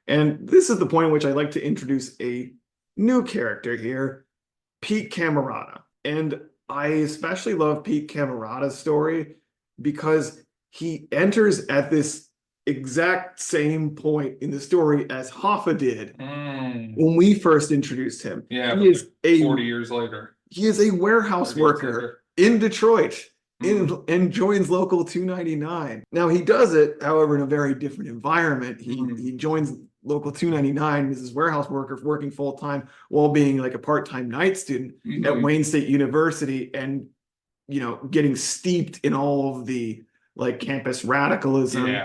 And this is the point at which I like to introduce a new character here, Pete Camerata. And I especially love Pete Camerata's story because he enters at this exact same point in the story as Hoffa did when we first introduced him. Yeah, he is 40 years later. He is a warehouse worker in Detroit. And joins Local 299. Now he does it, however, in a very different environment. He joins Local 299 as his warehouse worker, working full time while being like a part-time night student at Wayne State University, and getting steeped in all of the like campus radicalism,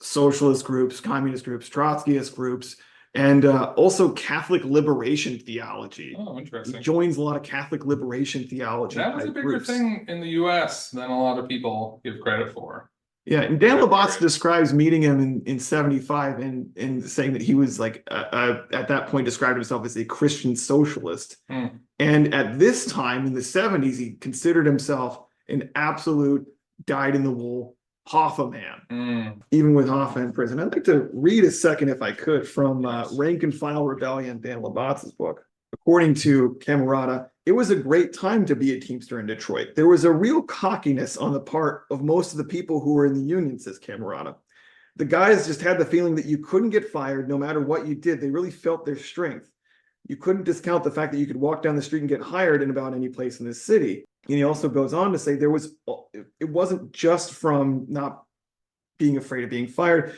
socialist groups, communist groups, Trotskyist groups, and also Catholic liberation theology. Oh, interesting. He joins a lot of Catholic liberation theology. That was a bigger thing in the U.S. than a lot of people give credit for. Yeah, and Dan Labatz describes meeting him in 75 and saying that he was like, at that point, described himself as a Christian socialist. And at this time in the 70s, he considered himself an absolute dyed-in-the-wool Hoffa man, even with Hoffa in prison. I'd like to read a second, if I could, from Rank and File Rebellion, Dan Labatz's book. According to Camerata, it was a great time to be a Teamster in Detroit. There was a real cockiness on the part of most of the people who were in the union, says Camerata. The guys just had the feeling that you couldn't get fired no matter what you did. They really felt their strength. You couldn't discount the fact that you could walk down the street and get hired in about any place in this city. And he also goes on to say it wasn't just from not being afraid of being fired.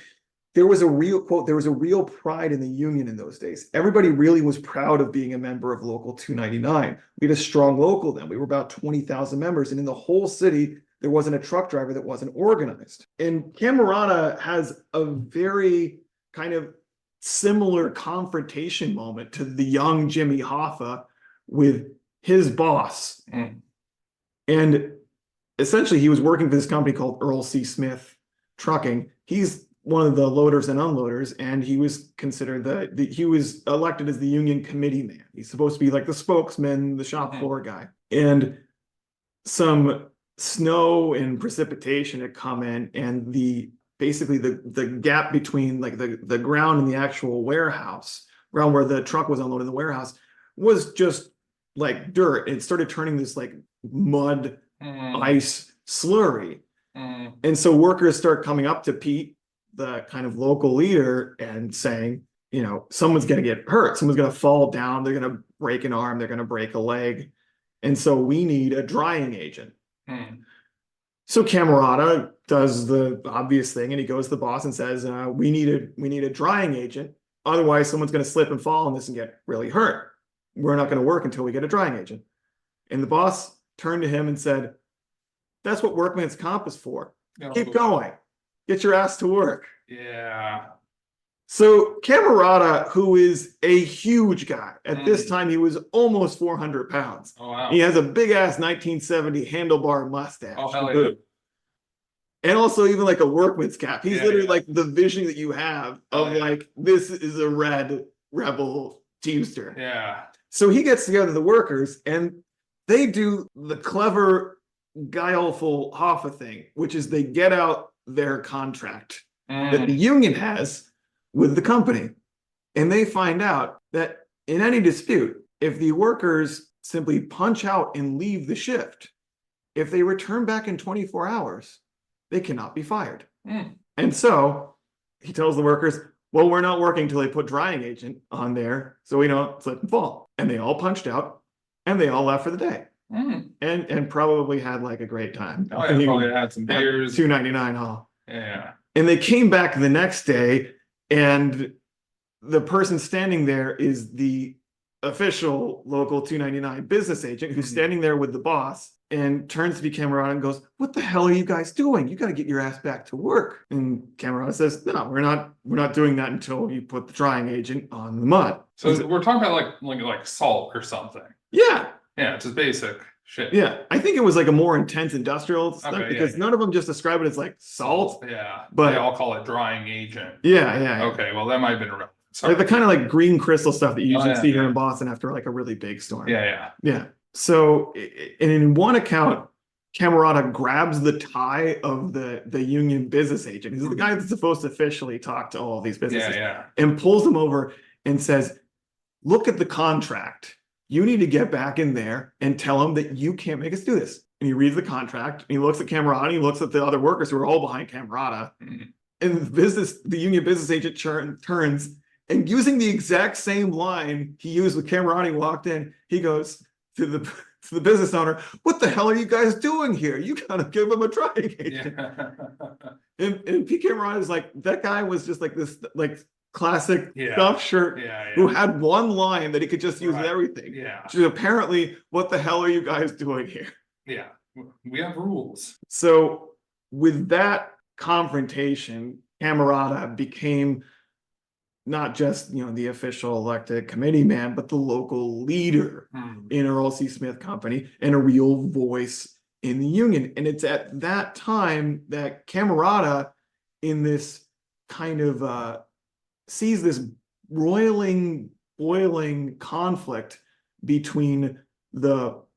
there was a real quote, there was a real pride in the union in those days. Everybody really was proud of being a member of Local 299. We had a strong local then. We were about 20,000 members, and in the whole city, there wasn't a truck driver that wasn't organized. And Camerata has a very kind of similar confrontation moment to the young Jimmy Hoffa with his boss. And essentially, he was working for this company called Earl C. Smith Trucking. He's one of the loaders and unloaders, and he was considered he was elected as the union committee man. He's supposed to be like the spokesman, the shop floor guy. And some snow and precipitation had come in, and basically the gap between like the ground and the actual warehouse, ground where the truck was unloaded in the warehouse, was just like dirt. It started turning this like mud, ice slurry. And so workers start coming up to Pete, the kind of local leader, and saying, you know, someone's going to get hurt. Someone's going to fall down. They're going to break an arm. They're going to break a leg. And so we need a drying agent. So Camerata does the obvious thing, and he goes to the boss and says, we need a drying agent. Otherwise, someone's going to slip and fall on this and get really hurt. We're not going to work until we get a drying agent. And the boss turned to him and said, that's what workman's comp is for. Keep going. Get your ass to work. Yeah. So Camerata, who is a huge guy, at this time he was almost 400 pounds. Oh, wow. He has a big ass 1970 handlebar mustache. Oh, hell yeah. And also even like a workman's cap. He's literally yeah. like the vision that you have of like, this is a red rebel Teamster. Yeah. So he gets together the workers, and they do the clever, guileful Hoffa thing, which is they get out their contract that the union has with the company. And they find out that in any dispute, if the workers simply punch out and leave the shift, if they return back in 24 hours, they cannot be fired. And so he tells the workers, well, we're not working until they put drying agent on there, so we don't slip and fall. And they all punched out, and they all left for the day. And probably had like a great time. Oh, yeah, probably had some beers. $2.99 all. Yeah. And they came back the next day, and the person standing there is the official Local 299 business agent who's standing there with the boss, and turns to be Camerata and goes, what the hell are you guys doing? You got to get your ass back to work. And Camerata says, no, we're not doing that until you put the drying agent on the mud. So we're talking about like salt or something. Yeah. Yeah, it's just basic shit. Yeah. I think it was like a more intense industrial stuff, Okay, because none of them just describe it as like salt. Yeah. But they all call it drying agent. Yeah. Okay, well that might have been relevant. Sorry. Like the kind of like green crystal stuff that you usually see here yeah. in Boston after like a really big storm. Yeah. So in one account, Camerata grabs the tie of the union business agent. He's the guy that's supposed to officially talk to all of these businesses. And pulls him over and says, look at the contract. You need to get back in there and tell him that you can't make us do this. And he reads the contract, and he looks at Camerata, and he looks at the other workers who are all behind Camerata. And the union business agent turns, and using the exact same line he used with Camerata, he walked in, he goes to the business owner, what the hell are you guys doing here? You gotta give him a drying agent. And Pete Camerata is like, that guy was just like this like classic stuff shirt who had one line that he could just use with everything. Which is apparently, what the hell are you guys doing here? Yeah, we have rules. So with that confrontation, Camerata became not just, the official elected committee man, but the local leader in Earl C. Smith Company and a real voice in the union. And it's at that time that Camerata, in this kind of sees this boiling conflict between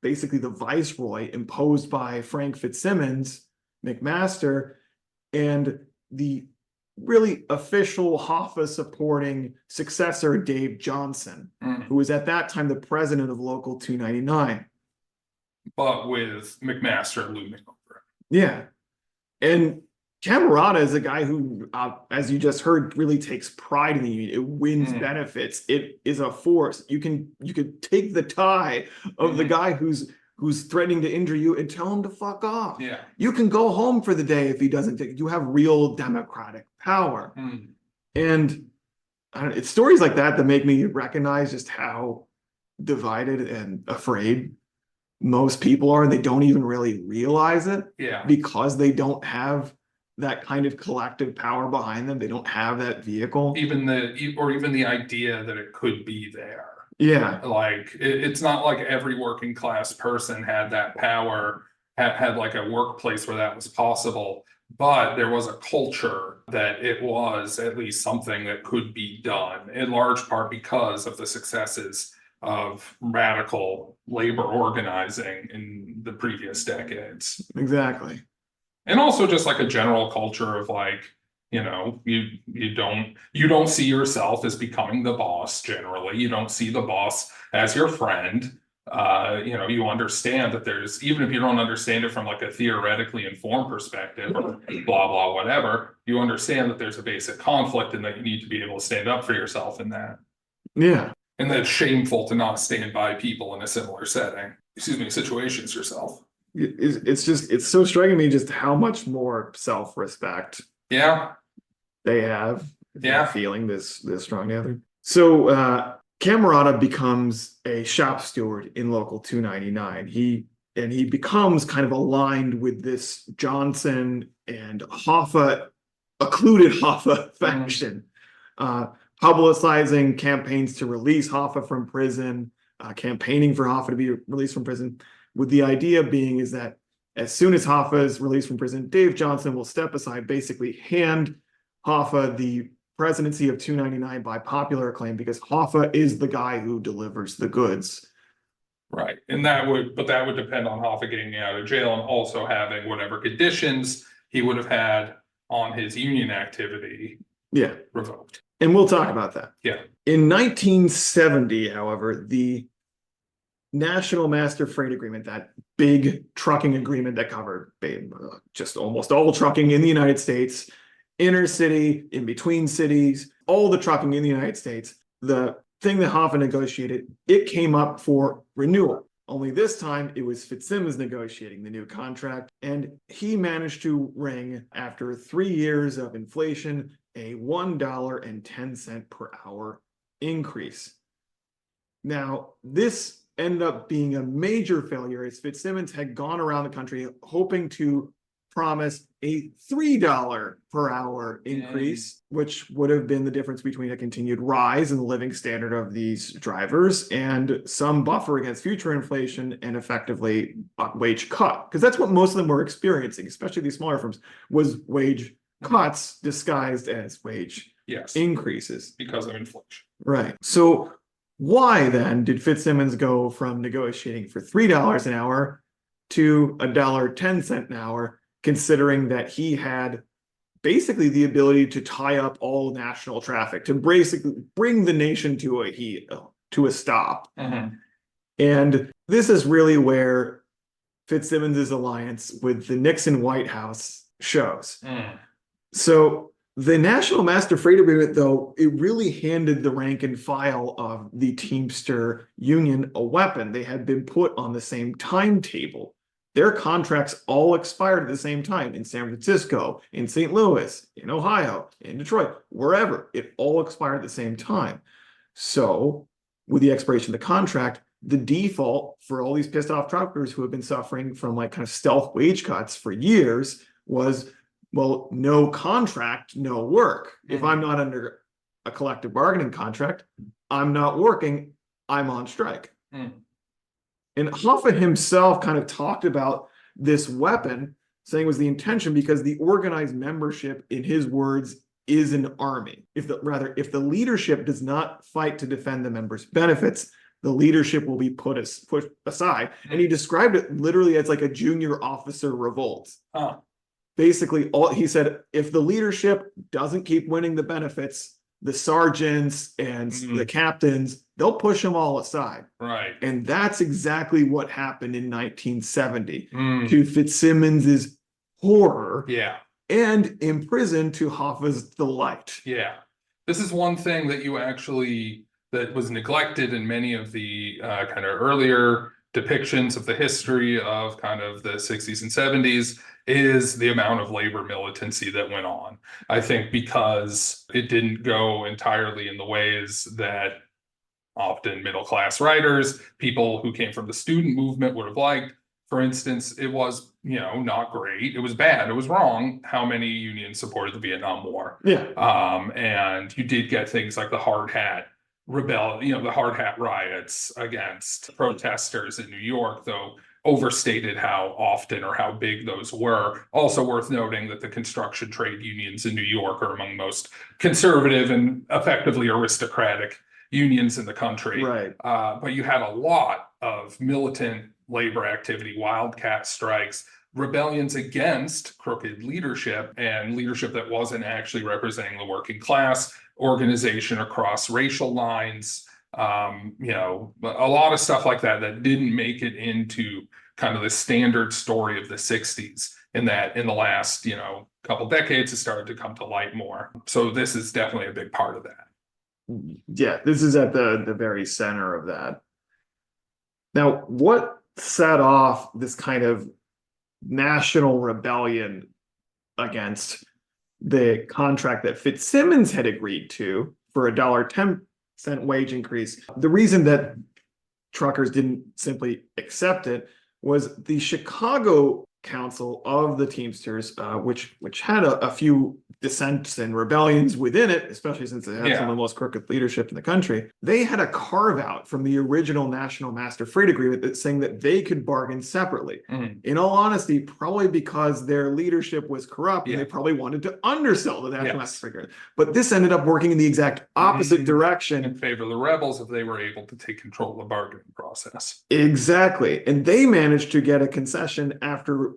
basically the viceroy imposed by Frank Fitzsimmons, McMaster, and the really official Hoffa supporting successor Dave Johnson, who was at that time the president of Local 299. But with McMaster looming over it. Yeah. And Camerata is a guy who, as you just heard, really takes pride in the union. It wins benefits. It is a force. You could take the tie of the guy who's threatening to injure you and tell him to fuck off. Yeah. You can go home for the day if he doesn't take. You have real democratic power. And I don't, it's stories like that that make me recognize just how divided and afraid most people are, and they don't even really realize it. Yeah. Because they don't have that kind of collective power behind them. They don't have that vehicle. Even the idea that it could be there. Yeah. Like it's not like every working class person had that power, had like a workplace where that was possible, but there was a culture that it was at least something that could be done, in large part because of the successes of radical labor organizing in the previous decades. Exactly. And also just like a general culture of like, you know, you don't see yourself as becoming the boss generally. You don't see the boss as your friend. You know, you understand that there's, even if you don't understand it from like a theoretically informed perspective or blah, blah, whatever, you understand that there's a basic conflict and that you need to be able to stand up for yourself in that. Yeah. And that it's shameful to not stand by people in a similar setting, situations yourself. It's so striking to me just how much more self-respect Yeah. they have. Yeah. Feeling this strong together. So Camerata becomes a shop steward in Local 299. He becomes kind of aligned with this Johnson and Hoffa, occluded Hoffa faction, publicizing campaigns to release Hoffa from prison, campaigning for Hoffa to be released from prison, with the idea being is that as soon as Hoffa is released from prison, Dave Johnson will step aside, basically hand Hoffa the presidency of 299 by popular acclaim, because Hoffa is the guy who delivers the goods. Right. And that would depend on Hoffa getting out of jail and also having whatever conditions he would have had on his union activity revoked. And we'll talk about that. Yeah. In 1970, however, the National Master Freight Agreement, that big trucking agreement that covered just almost all trucking in the United States, inner city, in between cities, all the trucking in the United States, the thing that Hoffa negotiated, it came up for renewal. Only this time it was Fitzsimmons negotiating the new contract, and he managed to wring, after 3 years of inflation, a $1.10 per hour increase. Now, this ended up being a major failure, as Fitzsimmons had gone around the country hoping to promise a $3 per hour increase, which would have been the difference between a continued rise in the living standard of these drivers and some buffer against future inflation and effectively a wage cut. Because that's what most of them were experiencing, especially these smaller firms, was wage cuts disguised as wage increases. Because of inflation. Right. So why then did Fitzsimmons go from negotiating for $3 an hour to $1.10 an hour, considering that he had basically the ability to tie up all national traffic, to basically bring the nation to a stop? Mm-hmm. And this is really where Fitzsimmons' alliance with the Nixon White House shows. So the National Master Freight Agreement, though, it really handed the rank and file of the Teamster Union a weapon. They had been put on the same timetable. Their contracts all expired at the same time in San Francisco, in St. Louis, in Ohio, in Detroit, wherever. It all expired at the same time. So with the expiration of the contract, the default for all these pissed off truckers who have been suffering from like kind of stealth wage cuts for years was, well, no contract, no work. If I'm not under a collective bargaining contract, I'm not working, I'm on strike. And Hoffa himself kind of talked about this weapon, saying it was the intention because the organized membership, in his words, is an army. If the leadership does not fight to defend the members' benefits, the leadership will be put aside. And he described it literally as like a junior officer revolt. Basically, he said, if the leadership doesn't keep winning the benefits, the sergeants and the captains, they'll push them all aside. Right. And that's exactly what happened in 1970 to Fitzsimmons' horror. Yeah. And imprisoned to Hoffa's delight. Yeah. This is one thing that that was neglected in many of the kind of earlier depictions of the history of kind of the 60s and 70s is the amount of labor militancy that went on. I think because it didn't go entirely in the ways that often middle-class writers, people who came from the student movement would have liked. For instance, it was, not great. It was bad. It was wrong how many unions supported the Vietnam War. Yeah. And you did get things like the hard hat the hard hat riots against protesters in New York, though overstated how often or how big those were. Also worth noting that the construction trade unions in New York are among the most conservative and effectively aristocratic unions in the country. Right. But you had a lot of militant labor activity, wildcat strikes, rebellions against crooked leadership and leadership that wasn't actually representing the working class, organization across racial lines, a lot of stuff like that that didn't make it into kind of the standard story of the 60s, in that in the last, couple decades it started to come to light more. So this is definitely a big part of that. Yeah, this is at the very center of that. Now, what set off this kind of national rebellion against the contract that Fitzsimmons had agreed to for a $1.10 wage increase? The reason that truckers didn't simply accept it was the Chicago Council of the Teamsters, which had a few dissents and rebellions within it, especially since it had some of the most crooked leadership in the country. They had a carve out from the original National Master Freight Agreement that's saying that they could bargain separately. In all honesty, probably because their leadership was corrupt and they probably wanted to undersell the National Master Freight Agreement. But this ended up working in the exact opposite direction. In favor of the rebels if they were able to take control of the bargaining process. Exactly. And they managed to get a concession after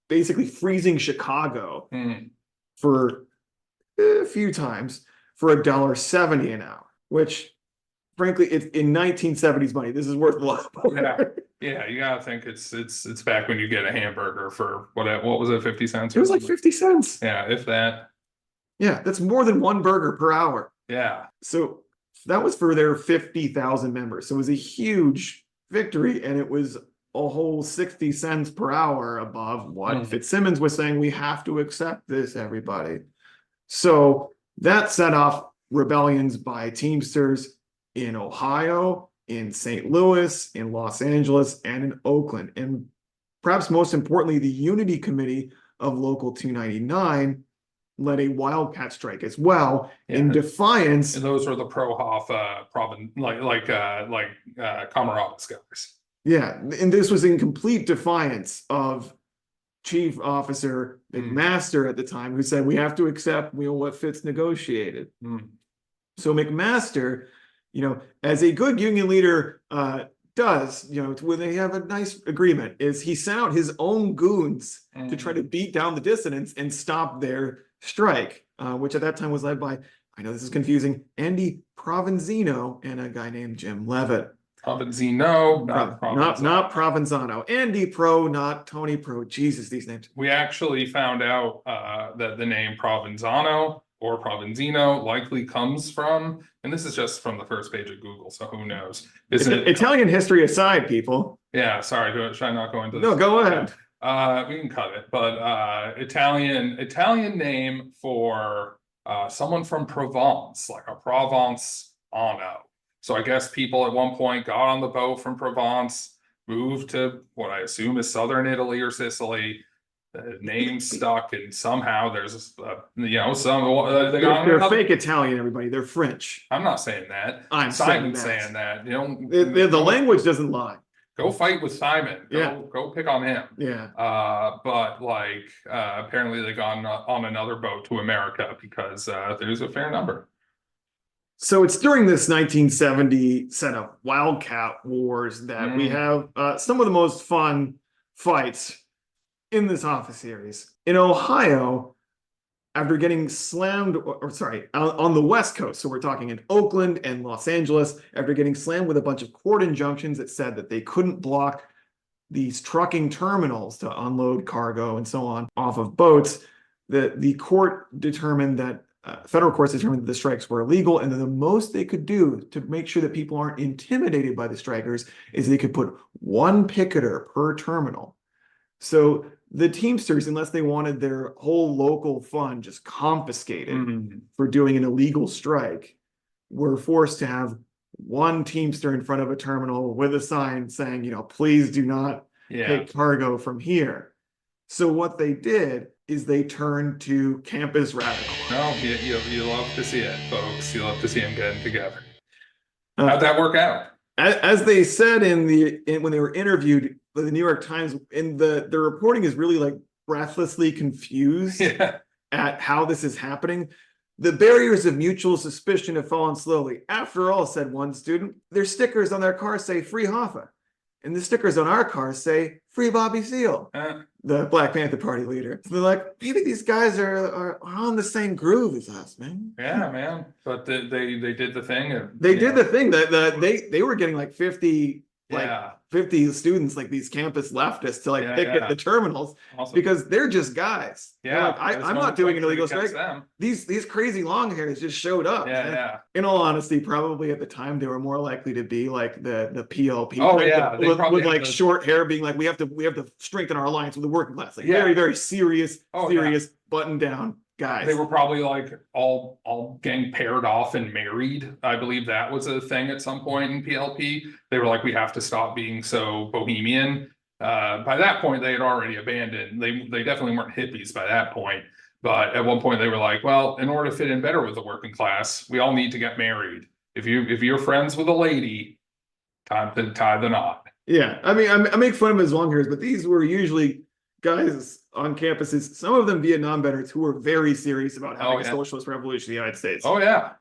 basically freezing Chicago for a few times for $1.70 an hour, which frankly, it's in 1970s money. This is worth a lot more. Yeah, you gotta think it's back when you get a hamburger for what was it, 50 cents? It was like 50 cents. Yeah, if that. Yeah, that's more than one burger per hour. Yeah. So that was for their 50,000 members. So it was a huge victory, and it was a whole 60 cents per hour above what Fitzsimmons was saying. We have to accept this, everybody. So that set off rebellions by Teamsters in Ohio, in St. Louis, in Los Angeles, and in Oakland. And perhaps most importantly, the Unity Committee of Local 299 led a wildcat strike as well in defiance. And those were the pro-Hoffa province, like Camerata guys. Yeah, and this was in complete defiance of Chief Officer McMaster at the time, who said we have to accept what Fitz negotiated. So McMaster, as a good union leader does, when they have a nice agreement, is he sent out his own goons to try to beat down the dissidents and stop their strike, which at that time was led by, I know this is confusing, Andy Provenzino and a guy named Jim Levitt. Provenzino, not Provenzano. Andy Pro, not Tony Pro. Jesus, these names. We actually found out that the name Provenzano or Provenzino likely comes from, and this is just from the first page of Google, so who knows? Italian history aside, people. Yeah, sorry, should I not go into this? No, go ahead. We can cut it, but Italian name for someone from Provence, like a Provenzano. So I guess people at one point got on the boat from Provence, moved to what I assume is southern Italy or Sicily. The name stuck, and somehow there's They're fake Italian, everybody. They're French. I'm not saying that. Simon's saying that. The language doesn't lie. Go fight with Simon. Go pick on him. Yeah. But apparently they got on another boat to America because there's a fair number. So it's during this 1970 set of wildcat wars that we have some of the most fun fights in this Hoffa series. In Ohio, after getting slammed, on the West Coast, so we're talking in Oakland and Los Angeles, after getting slammed with a bunch of court injunctions that said that they couldn't block these trucking terminals to unload cargo and so on off of boats, the court determined that federal courts determined that the strikes were illegal, and then the most they could do to make sure that people aren't intimidated by the strikers is they could put one picketer per terminal. So the Teamsters, unless they wanted their whole local fund just confiscated for doing an illegal strike, were forced to have one Teamster in front of a terminal with a sign saying, you know, please do not take cargo from here. So what they did is they turned to campus radicals. No, you love to see it, folks. You love to see them getting together. How'd that work out? As they said when they were interviewed by the New York Times, and the reporting is really like breathlessly confused at how this is happening. The barriers of mutual suspicion have fallen slowly. After all, said one student, their stickers on their cars say "Free Hoffa," and the stickers on our cars say "Free Bobby Seale," the Black Panther Party leader. So they're like, maybe these guys are on the same groove as us, man. Yeah, man. But they did the thing. They did the thing that they were getting like 50 students, like these campus leftists, to like picket the terminals because they're just guys. Yeah, like, I'm not doing an illegal strike. These crazy long hairs just showed up. In all honesty, probably at the time they were more likely to be like the PLP. With like short hair, being like, we have to strengthen our alliance with the working class. Like very serious, button down guys. They were probably like all gang paired off and married. I believe that was a thing at some point in PLP. They were like, we have to stop being so bohemian. By that point, they had already abandoned. They definitely weren't hippies by that point. But at one point, they were like, well, in order to fit in better with the working class, we all need to get married. If you're friends with a lady, time to tie the knot. Yeah, I mean, I make fun of his long hairs, but these were usually guys on campuses, some of them Vietnam veterans, who were very serious about having a socialist revolution in the United States. Oh yeah,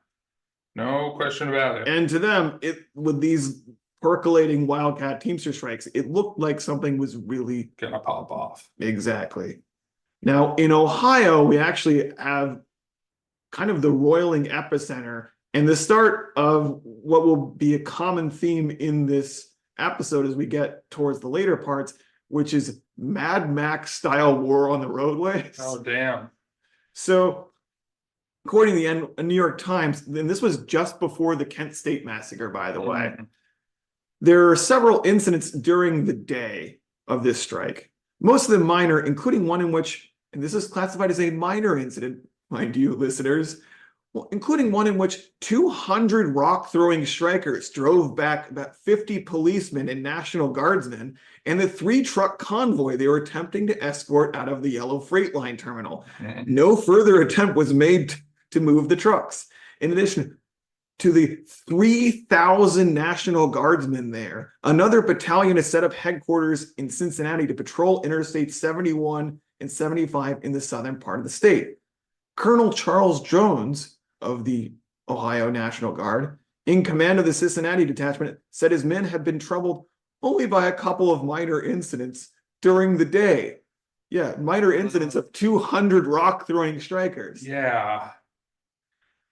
no question about it. And to them, with these percolating wildcat Teamster strikes, it looked like something was really gonna pop off. Exactly. Now in Ohio, we actually have kind of the roiling epicenter and the start of what will be a common theme in this episode as we get towards the later parts, which is Mad Max style war on the roadways. Oh, damn. So, according to the New York Times, and this was just before the Kent State Massacre, by the way, there are several incidents during the day of this strike. Most of them minor, including one in which, and this is classified as a minor incident, mind you, listeners, including one in which 200 rock-throwing strikers drove back about 50 policemen and National Guardsmen and the 3-truck convoy they were attempting to escort out of the Yellow Freight Line terminal. No further attempt was made to move the trucks. In addition to the 3,000 National Guardsmen there, another battalion has set up headquarters in Cincinnati to patrol Interstate 71 and 75 in the southern part of the state. Colonel Charles Jones of the Ohio National Guard, in command of the Cincinnati detachment, said his men had been troubled only by a couple of minor incidents during the day. Yeah, minor incidents of 200 rock-throwing strikers. Yeah.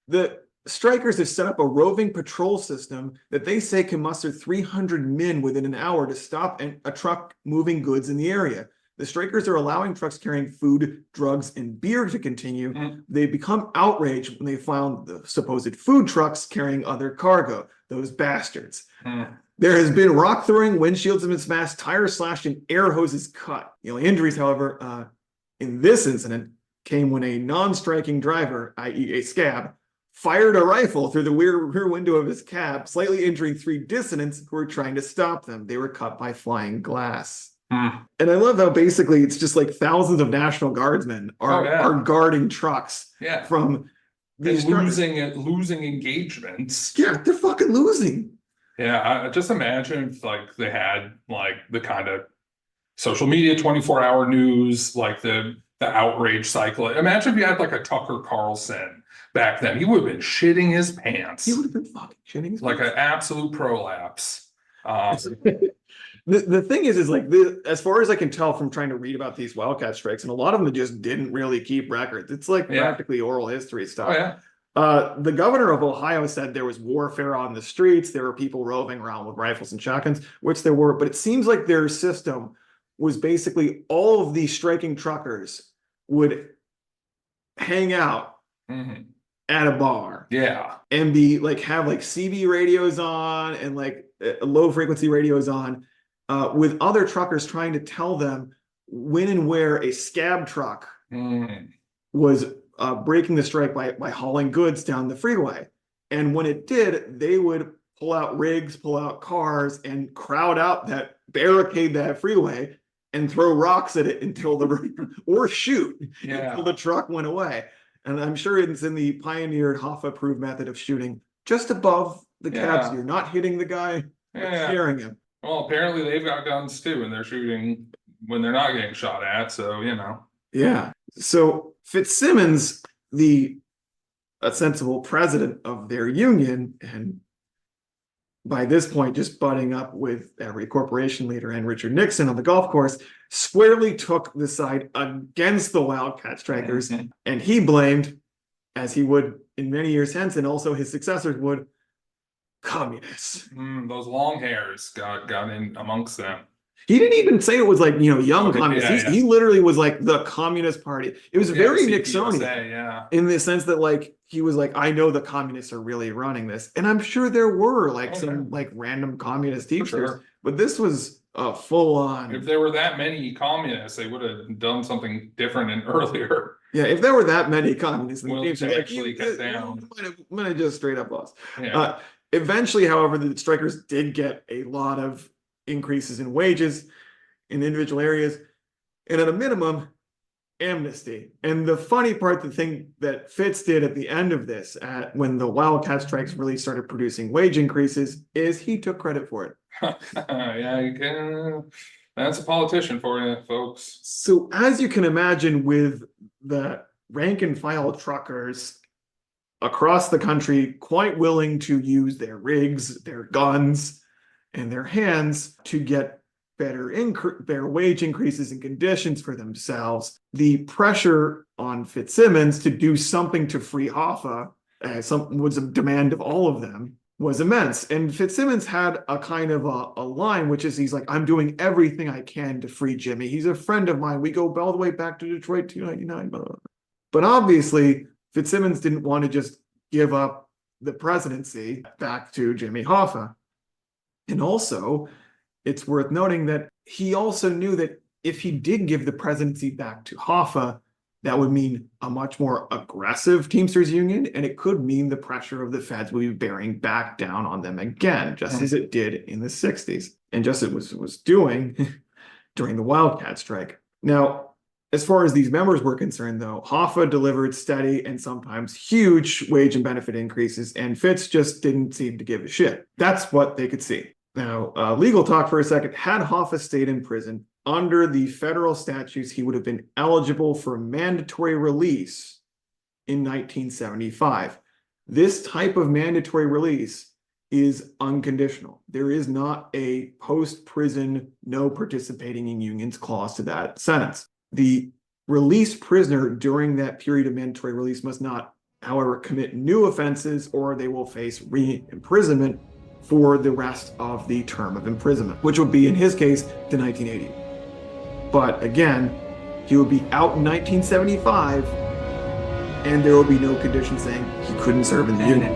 The strikers have set up a roving patrol system that they say can muster 300 men within an hour to stop a truck moving goods in the area. The strikers are allowing trucks carrying food, drugs, and beer to continue. They become outraged when they found the supposed food trucks carrying other cargo. Those bastards. There has been rock throwing, windshields have been smashed, tires slashed, and air hoses cut. The only injuries, however, in this incident came when a non-striking driver, i.e. a scab, fired a rifle through the rear window of his cab, slightly injuring 3 dissidents who were trying to stop them. They were cut by flying glass. And I love how basically it's just like thousands of National Guardsmen are guarding trucks from these losing engagements. Yeah, they're fucking losing. Yeah, I just imagine if like they had like the kind of social media 24-hour news, like the outrage cycle. Imagine if you had like a Tucker Carlson back then. He would have been shitting his pants. He would have been fucking shitting his pants. Like an absolute prolapse. The thing is like, as far as I can tell from trying to read about these wildcat strikes, and a lot of them just didn't really keep records. It's like practically oral history stuff. Oh, yeah. The governor of Ohio said there was warfare on the streets. There were people roving around with rifles and shotguns, which there were. But it seems like their system was basically all of these striking truckers would hang out at a bar. Yeah. And be like, have like CB radios on and like low frequency radios on, with other truckers trying to tell them when and where a scab truck was breaking the strike by hauling goods down the freeway. And when it did, they would pull out rigs, pull out cars, and crowd out that barricade that freeway and throw rocks at it until or shoot until the truck went away. And I'm sure it's in the pioneered Hoffa-approved method of shooting just above the cab. So you're not hitting the guy, scaring him. Well, apparently they've got guns too, and they're shooting when they're not getting shot at. So, you know. Yeah. So Fitzsimmons, the sensible president of their union, and by this point just butting up with every corporation leader and Richard Nixon on the golf course, squarely took the side against the Wildcat strikers. And he blamed, as he would in many years hence, and also his successors would, communists. Those long hairs got in amongst them. He didn't even say it was like, young communists. He literally was like the Communist Party. It was very Nixonian in the sense that like, he was like, I know the communists are really running this. And I'm sure there were like some like random communist teamsters, but this was a full on. If there were that many communists, they would have done something different and earlier. Yeah, if there were that many communists, Well, actually cut down. Might have just straight up lost. Eventually, however, the strikers did get a lot of increases in wages in individual areas, and at a minimum, amnesty. And the funny part, the thing that Fitz did at the end of this, when the Wildcat strikes really started producing wage increases, is he took credit for it. Yeah, you can. That's a politician for you, folks. So as you can imagine, with the rank and file truckers across the country quite willing to use their rigs, their guns, and their hands to get better wage increases and conditions for themselves, the pressure on Fitzsimmons to do something to free Hoffa, was a demand of all of them, was immense. And Fitzsimmons had a kind of a line, which is, he's like, I'm doing everything I can to free Jimmy. He's a friend of mine. We go all the way back to Detroit 299. But obviously, Fitzsimmons didn't want to just give up the presidency back to Jimmy Hoffa. And also, it's worth noting that he also knew that if he did give the presidency back to Hoffa, that would mean a much more aggressive Teamsters union, and it could mean the pressure of the feds would be bearing back down on them again, just as it did in the 60s, and just as it was doing during the Wildcat strike. Now, as far as these members were concerned, though, Hoffa delivered steady and sometimes huge wage and benefit increases, and Fitz just didn't seem to give a shit. That's what they could see. Now, legal talk for a second. Had Hoffa stayed in prison, under the federal statutes, he would have been eligible for mandatory release in 1975. This type of mandatory release is unconditional. There is not a post-prison, no participating in unions clause to that sentence. The released prisoner during that period of mandatory release must not, however, commit new offenses, or they will face re-imprisonment for the rest of the term of imprisonment, which would be, in his case, to 1980. But again, he would be out in 1975, and there will be no condition saying he couldn't serve in the union.